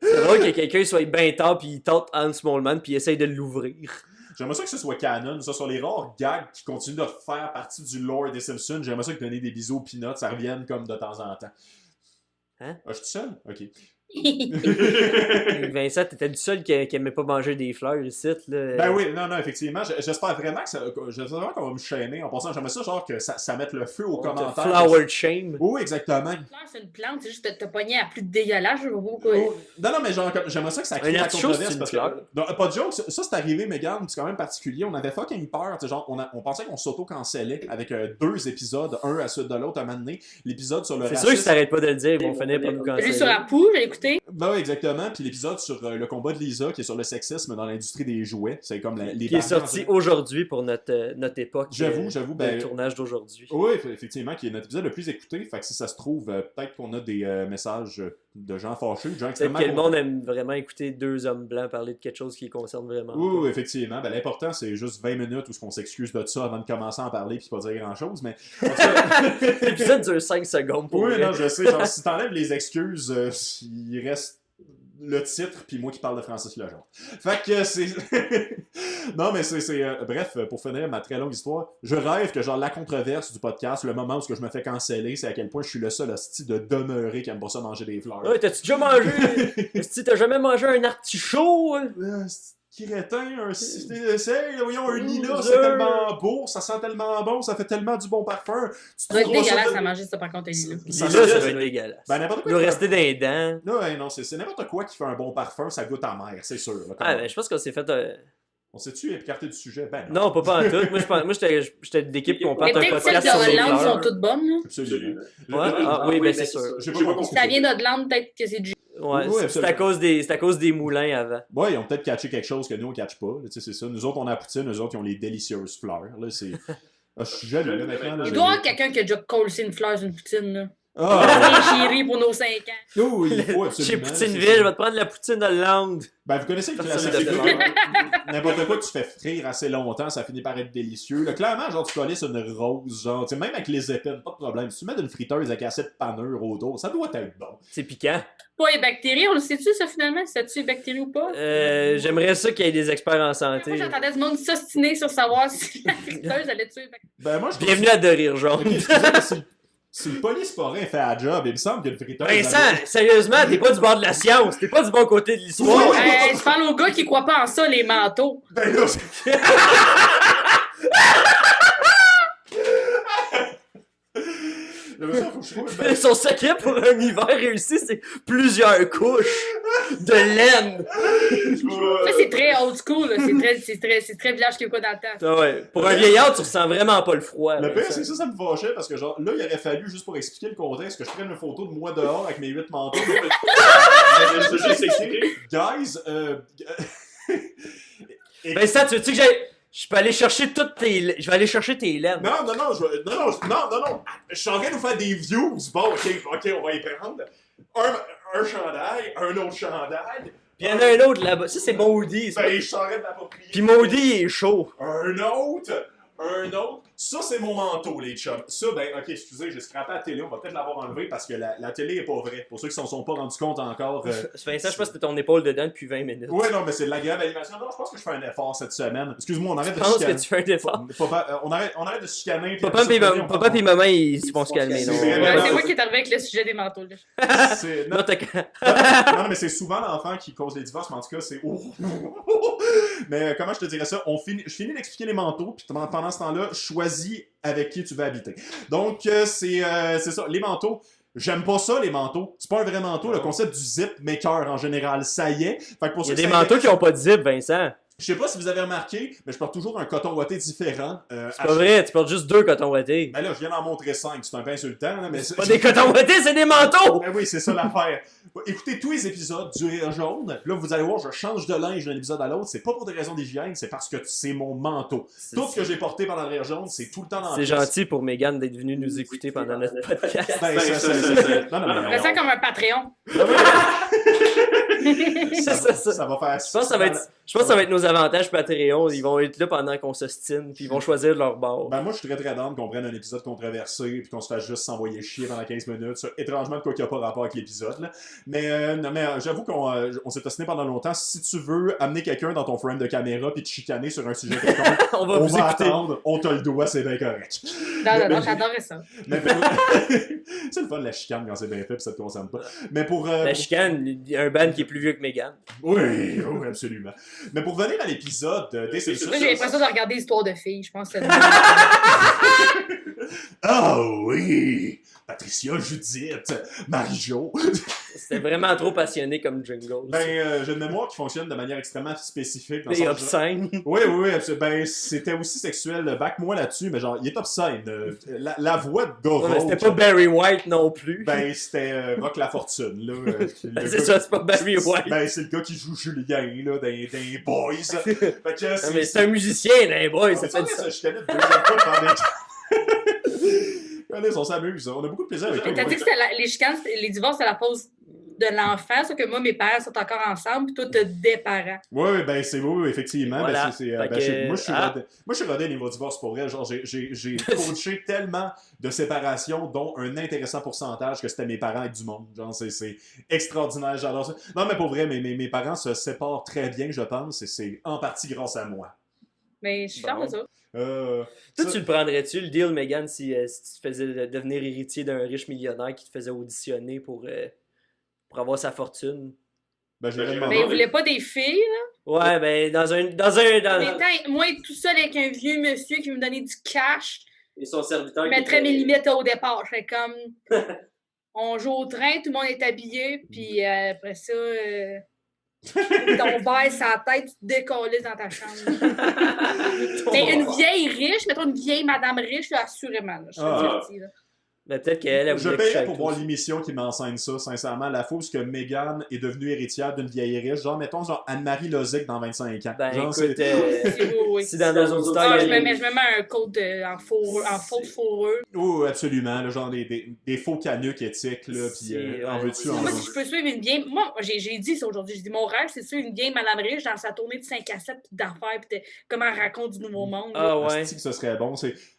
C'est drôle que quelqu'un soit bien tard puis il tente Hans Smallman puis il essaye de l'ouvrir. J'aimerais ça que ce soit canon. Ça, sur les rares gags qui continuent de faire partie du lore des Simpsons, j'aimerais ça que donner des bisous aux peanuts, ça revienne comme de temps en temps. Hein? Ah, je suis seul? Ok. Vincent, t'étais le seul qui aimait pas manger des fleurs ici, là. Ben oui, non, effectivement. J'espère vraiment qu'on va me chaîner. En passant, j'aimerais ça, genre, que ça mette le feu aux commentaires. Flower shame. Oui, exactement. Une fleur, c'est une plante, c'est juste te pogner à plus de dégueulasse, je vois pas pourquoi. Non, mais genre, j'aimerais ça que ça crée la controverse. Parce que, non, pas de joke, ça c'est arrivé, Mégane, c'est quand même particulier. On avait fucking peur. Genre, on pensait qu'on s'auto-cancellait avec 2 épisodes, un à la suite de l'autre, à un moment donné. L'épisode sur le racisme. C'est sûr que si t'arrêtes pas de le dire, ils vont finir par nous canceller. Celui sur la poule, j'ai écouté. Ben oui, exactement. Puis l'épisode sur le combat de Lisa, qui est sur le sexisme dans l'industrie des jouets. C'est comme les qui est sorti aujourd'hui pour notre époque. J'avoue. Le tournage d'aujourd'hui. Oui, effectivement, qui est notre épisode le plus écouté. Fait que si ça se trouve, peut-être qu'on a des messages de gens fâchés, de gens extrêmement... Peut-être que le monde aime vraiment écouter 2 hommes blancs parler de quelque chose qui les concerne vraiment. Oui, effectivement. Ben, l'important, c'est juste 20 minutes où on s'excuse de ça avant de commencer à en parler puis pas dire grand-chose, mais... L'épisode dure 5 secondes pour Oui, non, je sais. Genre, si t'enlèves les excuses, il reste le titre puis moi qui parle de Francis Lejeune. Fait que c'est... Non, mais bref, pour finir ma très longue histoire, je rêve que genre la controverse du podcast, le moment où je me fais canceller, c'est à quel point je suis le seul hostie de demeurer qui aime pas ça manger des fleurs. Ouais, t'as-tu déjà mangé? T'as jamais mangé un artichaut? Crétin, voyons, un lilas, c'est tellement beau, ça sent tellement bon, ça fait tellement du bon parfum. Ça doit être dégueulasse à manger ça par contre, un lilas. Ça doit être dégueulasse. Ben, n'importe quoi. Il doit rester dans les dents. Non, c'est n'importe quoi qui fait un bon parfum, ça goûte amer, c'est sûr. Ben, je pense qu'on s'est fait On s'est-tu écarté du sujet? Ben Non, pas en tout. Moi, j'étais d'équipe qu'on Mais parte un peut-être que celles podcast sur de les Hollande fleurs. sont toutes bonnes, là. Absolument. Ouais? Ah, oui, ben c'est sûr. J'ai pas compris. Si ça vient d'Hollande, peut-être que c'est du... Ouais, Oui, c'est à cause des moulins avant. Ouais, ils ont peut-être catché quelque chose que nous, on catch pas. Tu sais, c'est ça. Nous autres, on a la poutine, eux autres, ils ont les délicieuses fleurs. Là, c'est... Ah, je suis jaloux, là, maintenant. Là, Il doit y avoir quelqu'un qui a déjà collé une fleur sur une poutine, là. Ah! Chérie pour nos 5 ans. Oh, il faut Chez absolument. Poutineville, je vais te prendre la poutine Hollande. Ben, vous connaissez le Personne classique. de c'est que n'importe quoi que tu fais frire assez longtemps, ça finit par être délicieux. Là, clairement, genre, tu colles sur une rose, genre, tu sais, même avec les épines, pas de problème. Si tu mets une friteuse avec assez de panure autour, ça doit être bon. C'est piquant. Pas les bactéries, on le sait-tu, ça, finalement? C'est-tu les bactéries ou pas? J'aimerais ça qu'il y ait des experts en Moi, santé. j'entendais du monde s'ostiner sur savoir si la friteuse allait tuer les bactéries. Ben, moi, je Bienvenue à De Rire Jaune. Ok, excusez, mais si le polysporin fait la job, il me semble que le friteuse... Vincent, sérieusement, t'es pas du bord de la science, t'es pas du bon côté de l'histoire. Ouais. Je parle aux gars qui croient pas en ça, les manteaux. Ben là, Là, ça, faut que je trouve une- Son secret pour un hiver réussi, c'est plusieurs couches de laine. Ça, c'est très old school, là. C'est très village québécois dans le temps. Ah ouais. Pour un vieillard, tu ressens vraiment pas le froid. Le là, pire, c'est que ça me fâchait parce que, genre, là, il aurait fallu, juste pour expliquer le contexte, que je prenne une photo de moi dehors avec mes 8 manteaux. Je vais juste expliquer. Guys, Vincent, tu veux-tu que j'aille. Je peux aller chercher toutes tes. Je vais aller chercher tes laines. Non, je suis en train de nous faire des views. Bon, ok, on va y prendre. Un chandail, un autre chandail. Puis il y en a un autre là-bas. Ça, c'est Maudit. Ben, je suis en train de l'approprier. Puis Maudit, il est chaud. Un autre. Ça, c'est mon manteau, les chums. Ça, ben, ok, excusez, j'ai scrappé la télé. On va peut-être l'avoir enlevé parce que la télé est pas vraie. Pour ceux qui s'en sont pas rendus compte encore. Vincent, je pense que t'as ton épaule dedans depuis 20 minutes. Ouais, non, mais c'est de l'agréable animation. Non, je pense que je fais un effort cette semaine. Excuse-moi, on arrête Je de pense chicaner. que tu fais un effort. Papa, on arrête de se chicaner. Papa pis maman, ils vont se calmer. Non, C'est vrai, Ouais, non, c'est moi c'est- qui est arrivé avec le sujet des manteaux. Là. C'est- Non, Non, t'as. non, mais c'est souvent l'enfant qui cause les divorces, mais en tout cas, c'est. Mais comment je te dirais ça? Je finis d'expliquer les manteaux, puis pendant ce temps-là, choisis avec qui tu veux habiter. Donc, c'est ça. Les manteaux. J'aime pas ça, les manteaux. C'est pas un vrai manteau. Le concept du zip maker en général, ça y est. Fait que pour Il y a ceux des qui manteaux qui ont pas de zip, Vincent. Je sais pas si vous avez remarqué, mais je porte toujours un coton ouaté différent. C'est pas vrai, tu portes juste 2 cotons ouatés. Ben là, je viens d'en montrer 5. C'est un peu insultant, là, mais C'est pas des cotons ouatés, c'est des manteaux! Ben oui, c'est ça l'affaire. Écoutez tous les épisodes du Rire Jaune. Là, vous allez voir, je change de linge d'un épisode à l'autre. C'est pas pour des raisons d'hygiène, c'est parce que c'est mon manteau. Tout ce que j'ai porté pendant le Rire Jaune, c'est tout le temps dans C'est gentil pour Mégane d'être venue nous écouter pendant notre podcast. Ben, non, Je me sens comme un Patreon. Ça va faire. Je pense que ça va être nos avantages Patreon. Ils vont être là pendant qu'on s'ostine, puis ils vont choisir leur bord. Ben, moi, je suis très down qu'on prenne un épisode controversé puis qu'on se fasse juste s'envoyer chier pendant 15 minutes. Ça, étrangement, de quoi qu'il n'y a pas rapport avec l'épisode. Là. Mais, non, mais j'avoue qu'on s'est ostiné pendant longtemps. Si tu veux amener quelqu'un dans ton frame de caméra puis te chicaner sur un sujet quelconque, On va on vous va écouter. attendre. On te le doit, c'est bien correct. Non, j'adorais ça. Mais c'est le fun de la chicane quand c'est bien fait puis ça te concerne pas. Mais pour. La chicane, il y a un band qui est plus vieux que Mégane. Oui, absolument. Mais pour venir à l'épisode des Simpsons. Moi, j'ai l'impression de regarder Histoire de filles. Je pense que c'est... Ah oui! Patricia, Judith, Marie-Jo. C'était vraiment trop passionné comme jingle. Ben, j'ai une mémoire qui fonctionne de manière extrêmement spécifique. Dans le Et sens- obscène. Oui, ben, c'était aussi sexuel. Back-moi là-dessus, mais genre, il est obscène. La voix de Ouais, mais Goro. c'était pas Barry White non plus. Ben, c'était Rock La Fortune, là. Le C'est gars- ça, c'est pas Barry White. Ben, c'est le gars qui joue Julien, là, dans les Boys. Fait que Non, mais c'est un musicien, là, boy, ça fait du ça. sens. Je connais deux fois pendant on s'amuse. On a beaucoup de plaisir avec Mais eux. t'as dit que les chicanes, les divorces, c'est la pause de l'enfant, sauf que moi, mes parents sont encore ensemble, puis toi, t'as des parents. Oui, ben c'est oui, effectivement. Voilà. Ben, Fait ben, que, moi, je suis ah. rodé. Moi, je suis rodé niveau divorce pour vrai. Genre, j'ai coaché tellement de séparations, dont un intéressant pourcentage que c'était mes parents avec du monde. Genre, c'est extraordinaire. J'adore ça. Non, mais pour vrai, mes parents se séparent très bien, je pense, et c'est en partie grâce à moi. Mais je suis fière de ça. Toi, Ça- tu le prendrais-tu, le deal, Megan, si tu te faisais devenir héritier d'un riche millionnaire qui te faisait auditionner pour avoir sa fortune? Ben, je l'aurais Mais demandé. ils voulaient pas des filles, là. Ouais, ben, dans En même temps, moi, être tout seul avec un vieux monsieur qui me donnait du cash, Et son serviteur je mettrais mes limites au départ. Je fais comme... On joue au train, tout le monde est habillé, puis après ça... ton verre sur la tête, tu te décolles dans ta chambre. Mais une vieille riche, mettons une vieille madame riche, là, assurément. Là, je serais divertie, là. Mais peut-être qu'elle Je payais pour voir l'émission qui m'enseigne ça, sincèrement. La fois où Meghan est devenue héritière d'une vieille riche. Genre, mettons, Anne-Marie Lozic dans 25 ans. Ben, genre, écoute, oui. si dans nos auditeurs... je me mets un code en fausse fourrure. Oui, absolument. Là, genre des faux canucks éthiques. Là, puis en veux-tu, en moi, veux. si je peux suivre une vieille... Moi, j'ai dit ça aujourd'hui. J'ai dit, mon rêve, c'est de suivre une vieille madame riche dans sa tournée de 5 à 7 d'affaires, puis comment elle raconte du nouveau monde. Ah ouais. Que ce serait bon.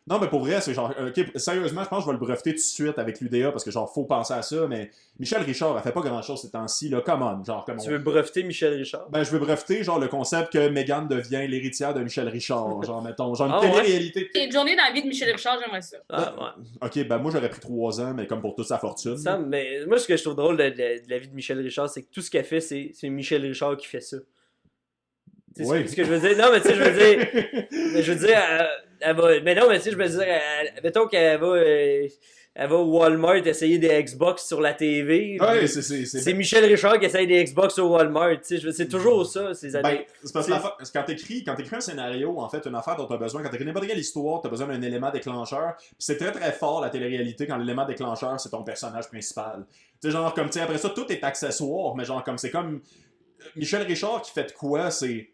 Non, mais pour vrai, c'est genre... OK, sérieusement, je pense que je vais le breveter tout de suite avec l'UDA, parce que genre, faut penser à ça, mais Michel Richard, elle fait pas grand-chose ces temps-ci, là. Come on, genre, Tu veux breveter Michel Richard? Ben, je veux breveter, genre, le concept que Meghan devient l'héritière de Michel Richard. Genre, mettons, genre une ouais. télé-réalité. Une journée dans la vie de Michel Richard, j'aimerais ça. Ah ouais. OK, ben moi, j'aurais pris 3 ans, mais comme pour toute sa fortune. Ça, mais moi, ce que je trouve drôle de la vie de Michel Richard, c'est que tout ce qu'elle fait, c'est Michel Richard qui fait ça. Oui. Ce que je veux dire. Non, mais tu sais, je veux dire, elle va. Mais non, mais tu sais, je veux dire, mettons qu'elle va. Elle va au Walmart essayer des Xbox sur la TV. Ouais, c'est Michel Richard qui essaye des Xbox au Walmart. C'est toujours ça, ces années. Ben, c'est parce que quand t'écris un scénario, en fait, une affaire dont t'as besoin, quand t'écris n'importe quelle histoire, t'as besoin d'un élément déclencheur. Puis c'est très très fort la télé-réalité quand l'élément déclencheur, c'est ton personnage principal. Tu sais, genre, comme, tu sais, après ça, tout est accessoire, mais genre, comme, c'est comme. Michel Richard qui fait de quoi, c'est.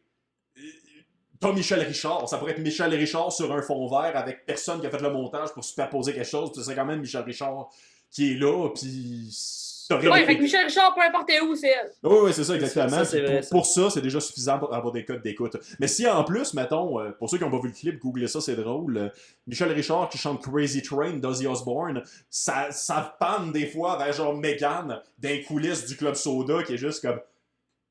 Pas Michel Richard, ça pourrait être Michel Richard sur un fond vert avec personne qui a fait le montage pour superposer quelque chose, puis c'est quand même Michel Richard qui est là, puis... Ouais, fait que Michel Richard, peu importe où, c'est elle. Oui, c'est ça, exactement. Ça, c'est vrai, pour ça, c'est déjà suffisant pour avoir des codes d'écoute. Mais si en plus, mettons, pour ceux qui n'ont pas vu le clip, googlez ça, c'est drôle, Michel Richard qui chante Crazy Train d'Ozzy Osbourne, ça panne des fois vers genre Meghan d'un coulisses du Club Soda qui est juste comme...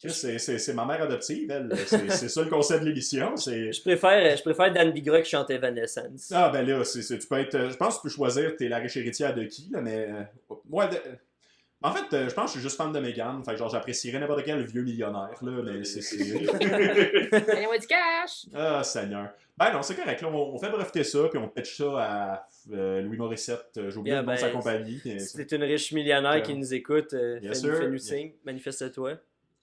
C'est ma mère adoptive, elle. C'est ça le concept de l'émission. Je préfère Dan Bigra qui chante Evanescence. Ah, ben là, tu peux être. Je pense que tu peux choisir, t'es la riche héritière de qui, là, mais. Moi, en fait, je pense que je suis juste fan de Meghan. Fait que genre, j'apprécierais n'importe quel vieux millionnaire, là, mais c'est. Donnez-moi du cash! Ah, Seigneur. Ben non, c'est correct. Là, on fait breveter ça, puis on pitch ça à Louis Morissette. J'ai oublié le nom de sa compagnie. Si t'es une riche millionnaire qui nous écoute, fais-nous signe, manifeste-toi.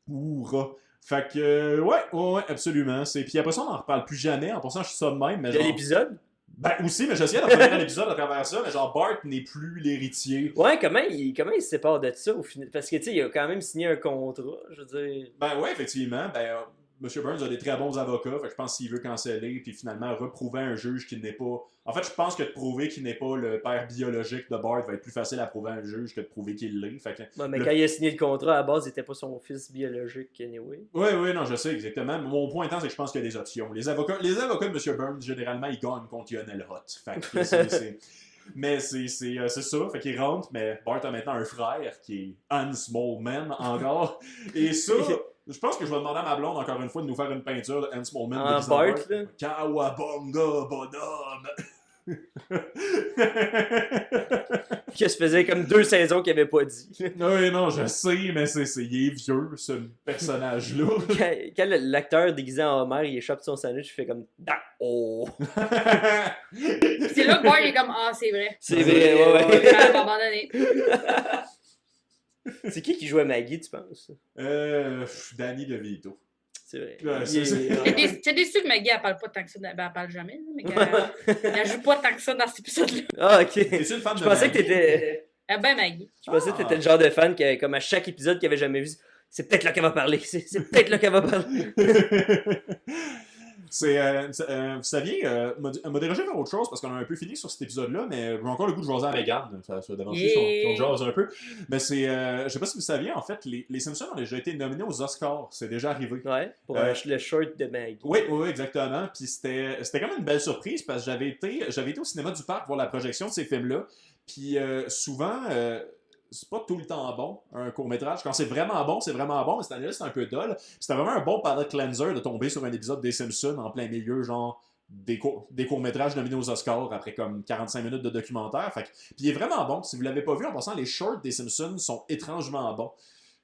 Oura. Fait que, ouais, absolument. Puis après ça, on n'en reparle plus jamais. En passant, je suis ça de même. Mais de l'épisode? Ben aussi, mais j'essayais de revenir à l'épisode à travers ça, mais genre Bart n'est plus l'héritier. Ouais, comment il se sépare de ça au final? Parce que, tu sais, il a quand même signé un contrat, je veux dire. Ben ouais, effectivement. Ben, M. Burns a des très bons avocats, fait que je pense qu'il veut canceller, puis finalement reprouver un juge qui n'est pas... En fait, je pense que de prouver qu'il n'est pas le père biologique de Bart va être plus facile à prouver à un juge que de prouver qu'il l'est. Fait que ouais, mais quand il a signé le contrat, à la base, il n'était pas son fils biologique, anyway. Oui, non, je sais exactement. Mais mon point étant, c'est que je pense qu'il y a des options. Les avocats de M. Burns, généralement, ils gagnent contre Lionel Roth. Fait que mais c'est ça, fait qu'il rentre, mais Bart a maintenant un frère qui est Hans Moleman encore. Et ça... Je pense que je vais demander à ma blonde, encore une fois, de nous faire une peinture de Hans Moleman. En Bart, là. Kawabonga, bonhomme! Qui se faisait comme 2 saisons qu'il avait pas dit. Oui, non, je sais, mais il est vieux, ce personnage-là. Quand l'acteur déguisé en Homer, il échappe son sandwich, il fait comme « Oh! » C'est là que Bart est comme « Ah, c'est vrai. » C'est vrai, ouais. Abandonné. C'est qui jouait Maggie, tu penses? Danny DeVito. C'est vrai. T'es déçu que Maggie, elle parle pas tant que ça. Ben, elle parle jamais, mais elle joue pas tant que ça dans cet épisode-là. Ah, ok. T'es-tu une fan Je de pensais Maggie? que t'étais... Ben, Maggie. Je pensais que t'étais le genre de fan qui, comme à chaque épisode qu'il avait jamais vu, c'est peut-être là qu'elle va parler. C'est peut-être là qu'elle va parler. Ça vient m'a dérangé vers autre chose parce qu'on a un peu fini sur cet épisode-là, mais j'ai encore le goût de jaser à Meghan. Ça va déranger si on jase un peu. Mais je sais pas si vous saviez, en fait, les Simpsons ont déjà été nominés aux Oscars. C'est déjà arrivé. Ouais, pour le short de Maggie. Oui, exactement. Puis c'était quand même une belle surprise parce que j'avais été au cinéma du parc voir la projection de ces films-là. Puis souvent... c'est pas tout le temps bon, un court-métrage. Quand c'est vraiment bon, mais cette année-là, c'est un peu dull. C'était vraiment un bon palate cleanser de tomber sur un épisode des Simpsons en plein milieu, genre des courts-métrages nominés aux Oscars après comme 45 minutes de documentaire. Puis il est vraiment bon. Si vous l'avez pas vu, en passant, les shorts des Simpsons sont étrangement bons.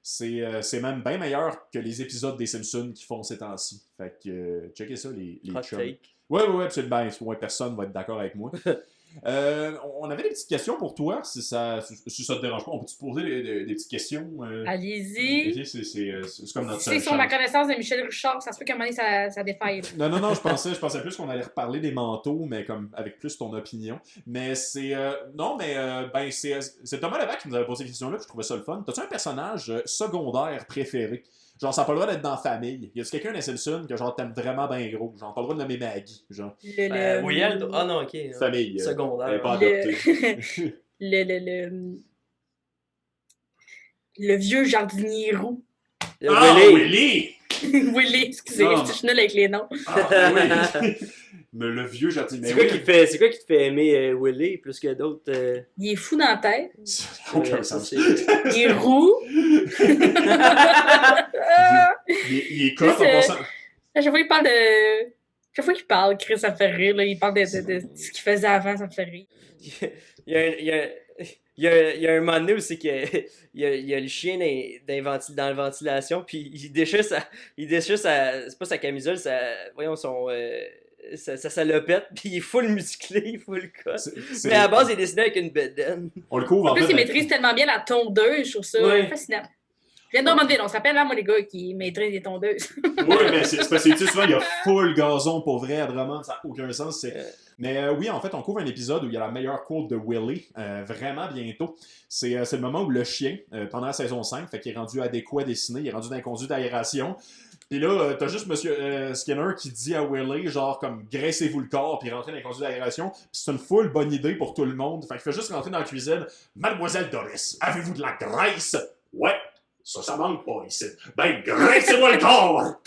C'est même bien meilleur que les épisodes des Simpsons qui font ces temps-ci. Fait que checkez ça, les Hot chums. take. Ouais, absolument. Ouais, personne va être d'accord avec moi. On avait des petites questions pour toi, si ça te dérange pas. On peut-tu te poser des petites questions? Allez-y. Ok, c'est comme notre C'est seule sur ma chance. connaissance de Michel Richard, ça se peut qu'à un moment donné, ça défaille. Non, je pensais plus qu'on allait reparler des manteaux, mais comme avec plus ton opinion. Mais c'est. Non, mais ben, c'est Thomas Levac qui nous avait posé cette question-là, puis je trouvais ça le fun. T'as-tu un personnage secondaire préféré? Genre, ça n'a pas le droit d'être dans la famille. Y a-tu quelqu'un dans Simpson que genre t'aimes vraiment bien gros? Genre, pas le droit de nommer Maggie. Genre, William, ah non, ok. famille. Secondaire. Elle est pas adoptée. Le vieux jardinier roux. Ah, Willy. Willy! Willy, excusez, Ah. je suis nulle avec les noms. Ah, oui! Mais le vieux jardinier. C'est quoi qui te fait aimer Willy plus que d'autres? Il est fou dans la tête. Ça n'a aucun ça, sens. c'est- Il est roux. Il est coff en C'est- passant. À chaque fois qu'il parle de. Chaque fois qu'il parle, Chris, ça me fait rire. Là. Il parle de ce qu'il faisait avant, ça me fait rire. Il y a un moment donné où c'est qu'il y a le chien dans la ventilation, puis il déchire sa. C'est pas sa camisole, voyons, sa salopette, puis il est full musclé, il est full cut. Mais à la base, il est dessiné avec une bedaine. On le couvre En en plus, fait. il maîtrise tellement bien la tondeuse, je trouve ça Ouais. fascinant. Je viens de Drummondville, on s'appelle là, moi, les gars, qui maîtrisent les tondeuses. Oui, mais c'est parce que tu sais, souvent, il y a full gazon pour vrai à Drummond, ça n'a aucun sens. Mais oui, en fait, on couvre un épisode où il y a la meilleure quote de Willy, vraiment bientôt. C'est le moment où le chien, pendant la saison 5, fait qu'il est rendu adéquat dessiné, il est rendu dans un conduit d'aération. Puis là, t'as juste Monsieur Skinner qui dit à Willy, genre, comme, graissez-vous le corps, puis rentrer dans un conduit d'aération. Puis c'est une full bonne idée pour tout le monde. Fait qu'il fait juste rentrer dans la cuisine. Mademoiselle Doris, avez-vous de la graisse? Ouais. Ça manque pas ici. Ben, graissez-moi le corps!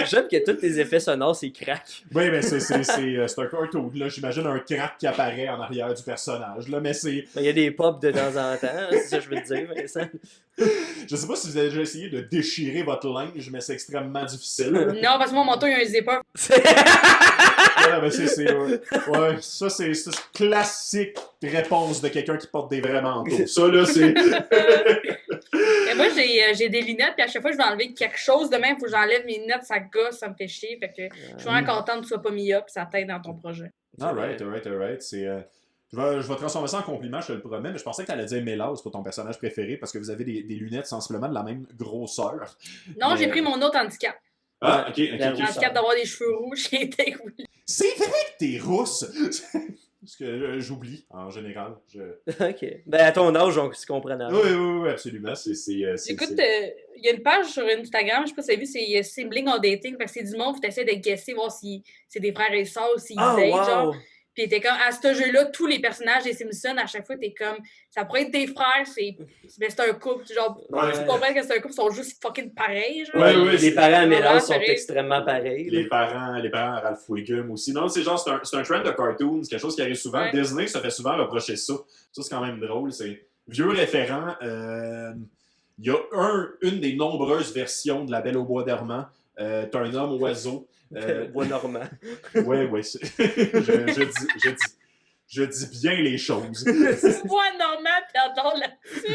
J'aime que tous tes effets sonores, c'est crack. Oui, mais c'est un cartoon, là. J'imagine un crack qui apparaît en arrière du personnage, là. Mais c'est... Il y a des pops de temps en temps, c'est ça que je veux te dire, Vincent. Je sais pas si vous avez déjà essayé de déchirer votre linge, mais c'est extrêmement difficile. Non, parce que mon manteau, il y a un zipper. Ouais, mais ouais, ça, c'est classique réponse de quelqu'un qui porte des vrais manteaux. Ça, là, c'est... Et moi, j'ai des lunettes, puis à chaque fois que je vais enlever quelque chose de même, il faut que j'enlève mes lunettes, ça gosse, ça me fait chier. Fait que je suis vraiment contente que tu sois pas mis up, ça t'aide dans ton projet. Alright. C'est... Je vais transformer ça en compliment, je te le promets, mais je pensais que tu allais dire Mélas pour ton personnage préféré parce que vous avez des lunettes sensiblement de la même grosseur. Non, Mais- j'ai pris mon autre handicap. Ah, ok. Handicap d'avoir des cheveux rouges, j'ai été roulé. C'est vrai que t'es rousse! Parce que j'oublie, en général. Ok. Ben, à ton âge, on se comprend. Oui, absolument. Écoute, il y a une page sur Instagram, je sais pas si vous avez vu, c'est Sibling on Dating, parce que c'est du monde, tu essaies de guesser, voir si c'est des frères et sœurs ou s'ils Ah, datent, wow! genre. Puis t'es comme, à ce jeu-là, tous les personnages des Simpsons, à chaque fois, t'es comme, ça pourrait être des frères, mais c'est un couple, genre, Ouais. tu comprends que c'est un couple, ils sont juste fucking pareils, genre. Ouais, Les parents à Mélange sont pareil. extrêmement pareils. Les parents à Ralph Wiggum aussi. Non, c'est genre, c'est un trend de cartoons, c'est quelque chose qui arrive souvent. Ouais. Disney se fait souvent reprocher ça. Ça, c'est quand même drôle. C'est vieux référent. Il y a une des nombreuses versions de La Belle au bois dormant. T'as un homme oiseau. Bois normand. Ouais. Je dis bien les choses. Moi, Normand, pis j'adore là-dessus.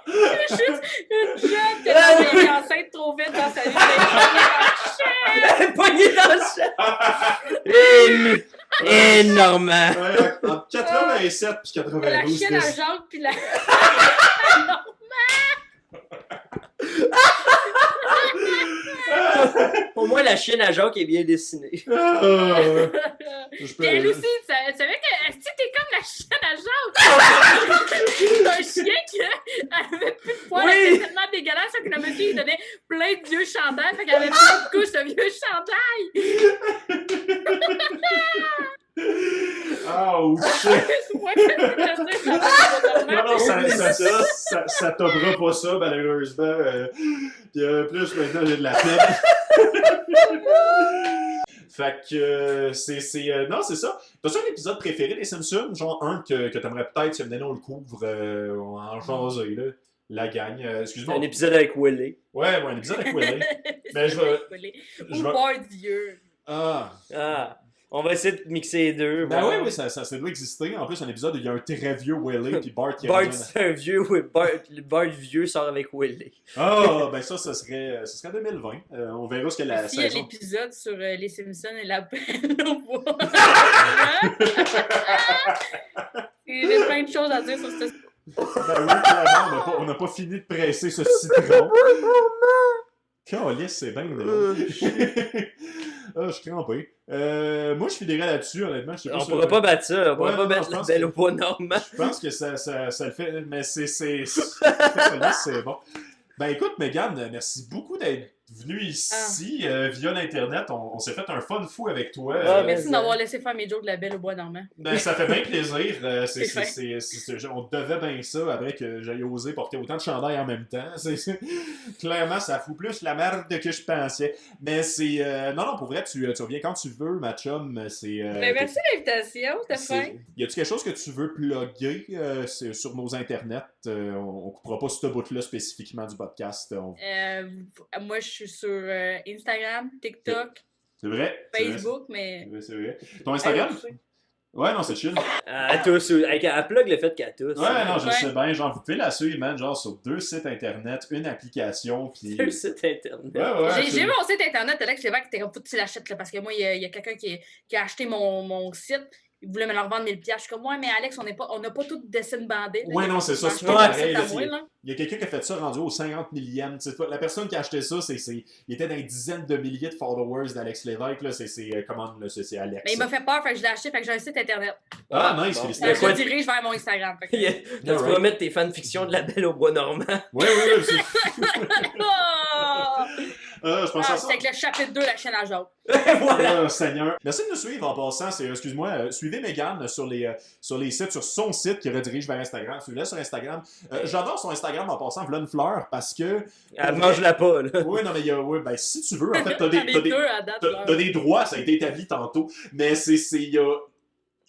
Juste une jeune qui a été enceinte trop vite dans sa vie. Pogné dans le chat! Énormément! Ouais, entre 87 puis La 92. chienne à Jacques, puis la. Au moins, la chienne à Jacques est bien dessinée. Je Puis elle aussi, tu savais que si t'es comme la chienne à Jacques, c'est un chien qui avait plus de poils, Oui. elle était tellement dégueulasse que le monsieur il donnait plein de vieux chandails, fait qu'elle avait plein de couches de vieux chandails. Ouch! Je vois que c'est Non, ça t'offre pas ça, malheureusement. Puis plus, maintenant, j'ai de la peine. Fait que, non, c'est ça. T'as-tu un épisode préféré des Simpsons? Genre un que t'aimerais peut-être, si maintenant on le couvre, en jaser, là. La gang. Excuse-moi. Un épisode avec Willy. Ouais, un épisode avec Willy. Mais je vais... Ou Dieu. Ah. Ah. On va essayer de mixer les deux. Ben voir. oui, ça doit exister. En plus, un épisode où il y a un très vieux Willy, puis Bart qui Bart, c'est un vieux, oui, Bart vieux sort avec Willy. Ah, ben ça serait 2020. On verra ce que la S'il y a saison... l'épisode sur les Simpsons et la belle au bois. J'ai plein de choses à dire sur ce. Ben oui, clairement, on n'a pas fini de presser ce citron. Calice, c'est bien drôle. Ah, je suis crampé. Moi, je finirais là-dessus, honnêtement. Je sais pas On si- pourra pas battre ça. On pourra Ouais, pas non, battre je la pense belle que- au bois normand. Je pense que ça le fait, mais Calice, c'est bon. Ben écoute, Mégane, merci beaucoup d'être venue ici via l'Internet. On s'est fait un fun fou avec toi. Ah, Merci d'avoir laissé faire mes jokes de la belle au bois normand. Ben, ça fait bien plaisir. C'est fin. On devait bien ça après que j'aille osé porter autant de chandails en même temps. Clairement, ça fout plus la merde que je pensais. Mais c'est... Non, pour vrai, tu reviens quand tu veux, ma chum. Ben, merci de l'invitation, c'était fin. Y a-tu quelque chose que tu veux plugger sur nos internets? On coupera pas ce bout-là spécifiquement du podcast. Moi, je suis sur Instagram, TikTok, C'est vrai? Facebook, mais. C'est vrai. Ton Instagram? Ouais, non, c'est chill. À tous. Elle plug le fait qu'à tous. Ouais, non, je Ouais. sais bien. Genre, vous pouvez la suivre, man, genre sur 2 sites internet, une application, puis... Sur le site internet. Ouais, J'ai vu mon site internet, Alex, c'est vrai que t'es comme faut que tu l'achètes là, parce que moi, il y a quelqu'un qui a acheté mon site. Il voulait me le revendre 1000$. Je suis comme, ouais, mais Alex, on n'a pas tout de dessin bandé. Ouais, non, c'est ça, c'est pas pareil, là, là. Il y a quelqu'un qui a fait ça rendu au 50 millième. Tu sais, la personne qui a acheté ça, il était dans les dizaines de milliers de followers d'Alex Lévesque. Là, c'est Alex. Mais il m'a fait peur, fait que je l'ai acheté, fait que j'ai un site internet. Ah, nice, bon. félicitations. Je quoi? le dirige vers mon Instagram. Fait que- Tu pourras mettre tes fanfictions de la belle au bois normand. Ouais, je pense à ça. C'est avec le chapitre 2, la chaîne à Jacques. Voilà. Oh, Seigneur. Merci de nous suivre en passant. Suivez Mégane sur les sites, sur son site qui redirige vers Instagram. Suivez-la sur Instagram. J'adore son Instagram en passant, v'là une fleur, parce que. Elle mange-la pas, là. Oui, non, mais ben, si tu veux, en fait, t'as Les des deux à date. t'as des droits, ça a été établi tantôt, mais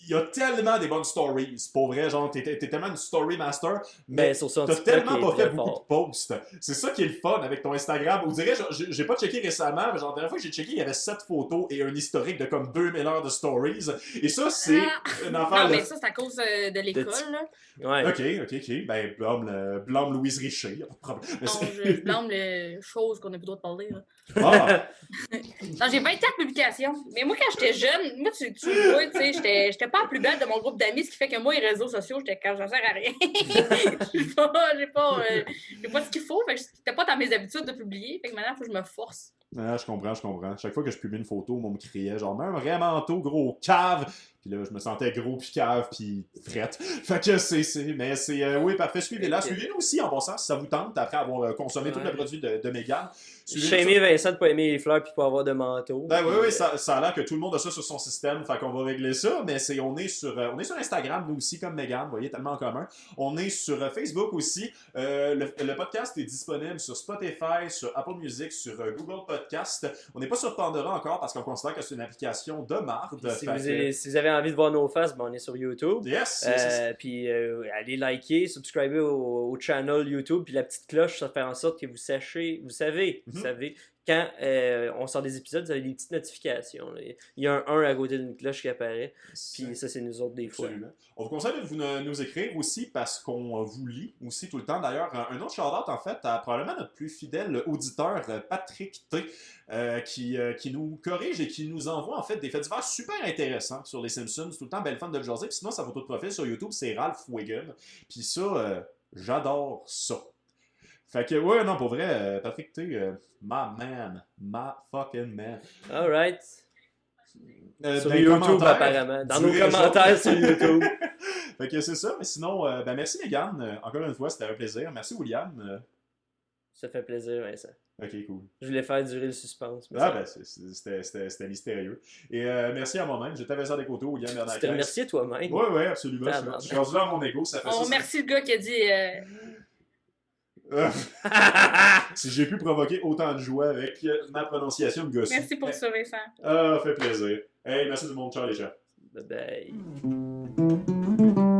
il y a tellement des bonnes stories. Pour vrai, genre, t'es tellement une story master, mais Mais sur son t'as TikTok, tellement il est pas très fait beaucoup fort. de posts. C'est ça qui est le fun avec ton Instagram. Vous direz, j'ai pas checké récemment, mais genre, la dernière fois que j'ai checké, il y avait 7 photos et un historique de comme 2000 heures de stories. Et ça, c'est une affaire Non, de... mais ça, c'est à cause de l'école, là. Ouais. Ok. Ben, blâme Louise Richer, y a pas de problème. Mais Non, c'est- je blâme les choses qu'on a plus le droit de parler, là. Ah! Non, j'ai 24 publications. Mais moi, quand j'étais jeune, moi, tu vois, tu sais, j'étais pas la plus belle de mon groupe d'amis, ce qui fait que moi, les réseaux sociaux, j'étais quand j'en sers à rien. j'ai pas ce qu'il faut. Fait que c'était pas dans mes habitudes de publier. Fait que maintenant, il faut que je me force. Ah, je comprends. Chaque fois que je publie une photo, on me criait genre, mais un vrai manteau, gros cave. Puis là, je me sentais gros, puis cave, puis frette. Fait que mais oui, parfait. Suivez-la. Suivez-nous aussi en passant si ça vous tente, après avoir consommé tout le produit de Mégane. J'ai aimé Vincent de pas aimer les fleurs puis pas avoir de manteau. Ben oui, ça a l'air que tout le monde a ça sur son système, fait qu'on va régler ça, mais on est sur Instagram, nous aussi, comme Mégane, vous voyez, tellement en commun. On est sur Facebook aussi. Le podcast est disponible sur Spotify, sur Apple Music, sur Google Podcast. On n'est pas sur Pandora encore parce qu'on considère que c'est une application de marde. Si vous avez envie de voir nos faces, ben on est sur YouTube. Yes! Puis allez liker, subscriber au channel YouTube, puis la petite cloche, ça fait en sorte que vous savez, quand on sort des épisodes, vous avez des petites notifications. Là. Il y a un 1 à côté d'une cloche qui apparaît, puis ça, c'est nous autres des fois. Absolument. On vous conseille de nous écrire aussi parce qu'on vous lit aussi tout le temps. D'ailleurs, un autre shout-out, en fait, à probablement notre plus fidèle auditeur, Patrick T, qui nous corrige et qui nous envoie en fait des faits divers super intéressants sur les Simpsons. Tout le temps, belle fan de le jaser. Puis sinon, sa photo de profil sur YouTube, c'est Ralph Wiggum. Puis ça, j'adore ça. Fait que, ouais, non, pour vrai, Patrick T, my fucking man. Alright. Sur dans les YouTube, commentaires, apparemment. Dans nos direz commentaires ça. sur YouTube. Fait que c'est ça, mais sinon, merci Mégane, encore une fois, c'était un plaisir. Merci William. Ça fait plaisir, Vincent. Ok, cool. Je voulais faire durer le suspense. mais Ah, ben, c'était mystérieux. Et merci à moi-même, j'étais Vincent Descoteaux, William tu Bernacquez. t'es remercié toi-même. Ouais, absolument. Ah, Je suis rendu là à mon ego, ça fait On ça. remercie le gars qui a dit. Si j'ai pu provoquer autant de joie avec ma prononciation de gosse. Merci pour ça, Vincent. Ah, fait plaisir. Hey, merci tout le monde. Ciao les chats. Bye bye.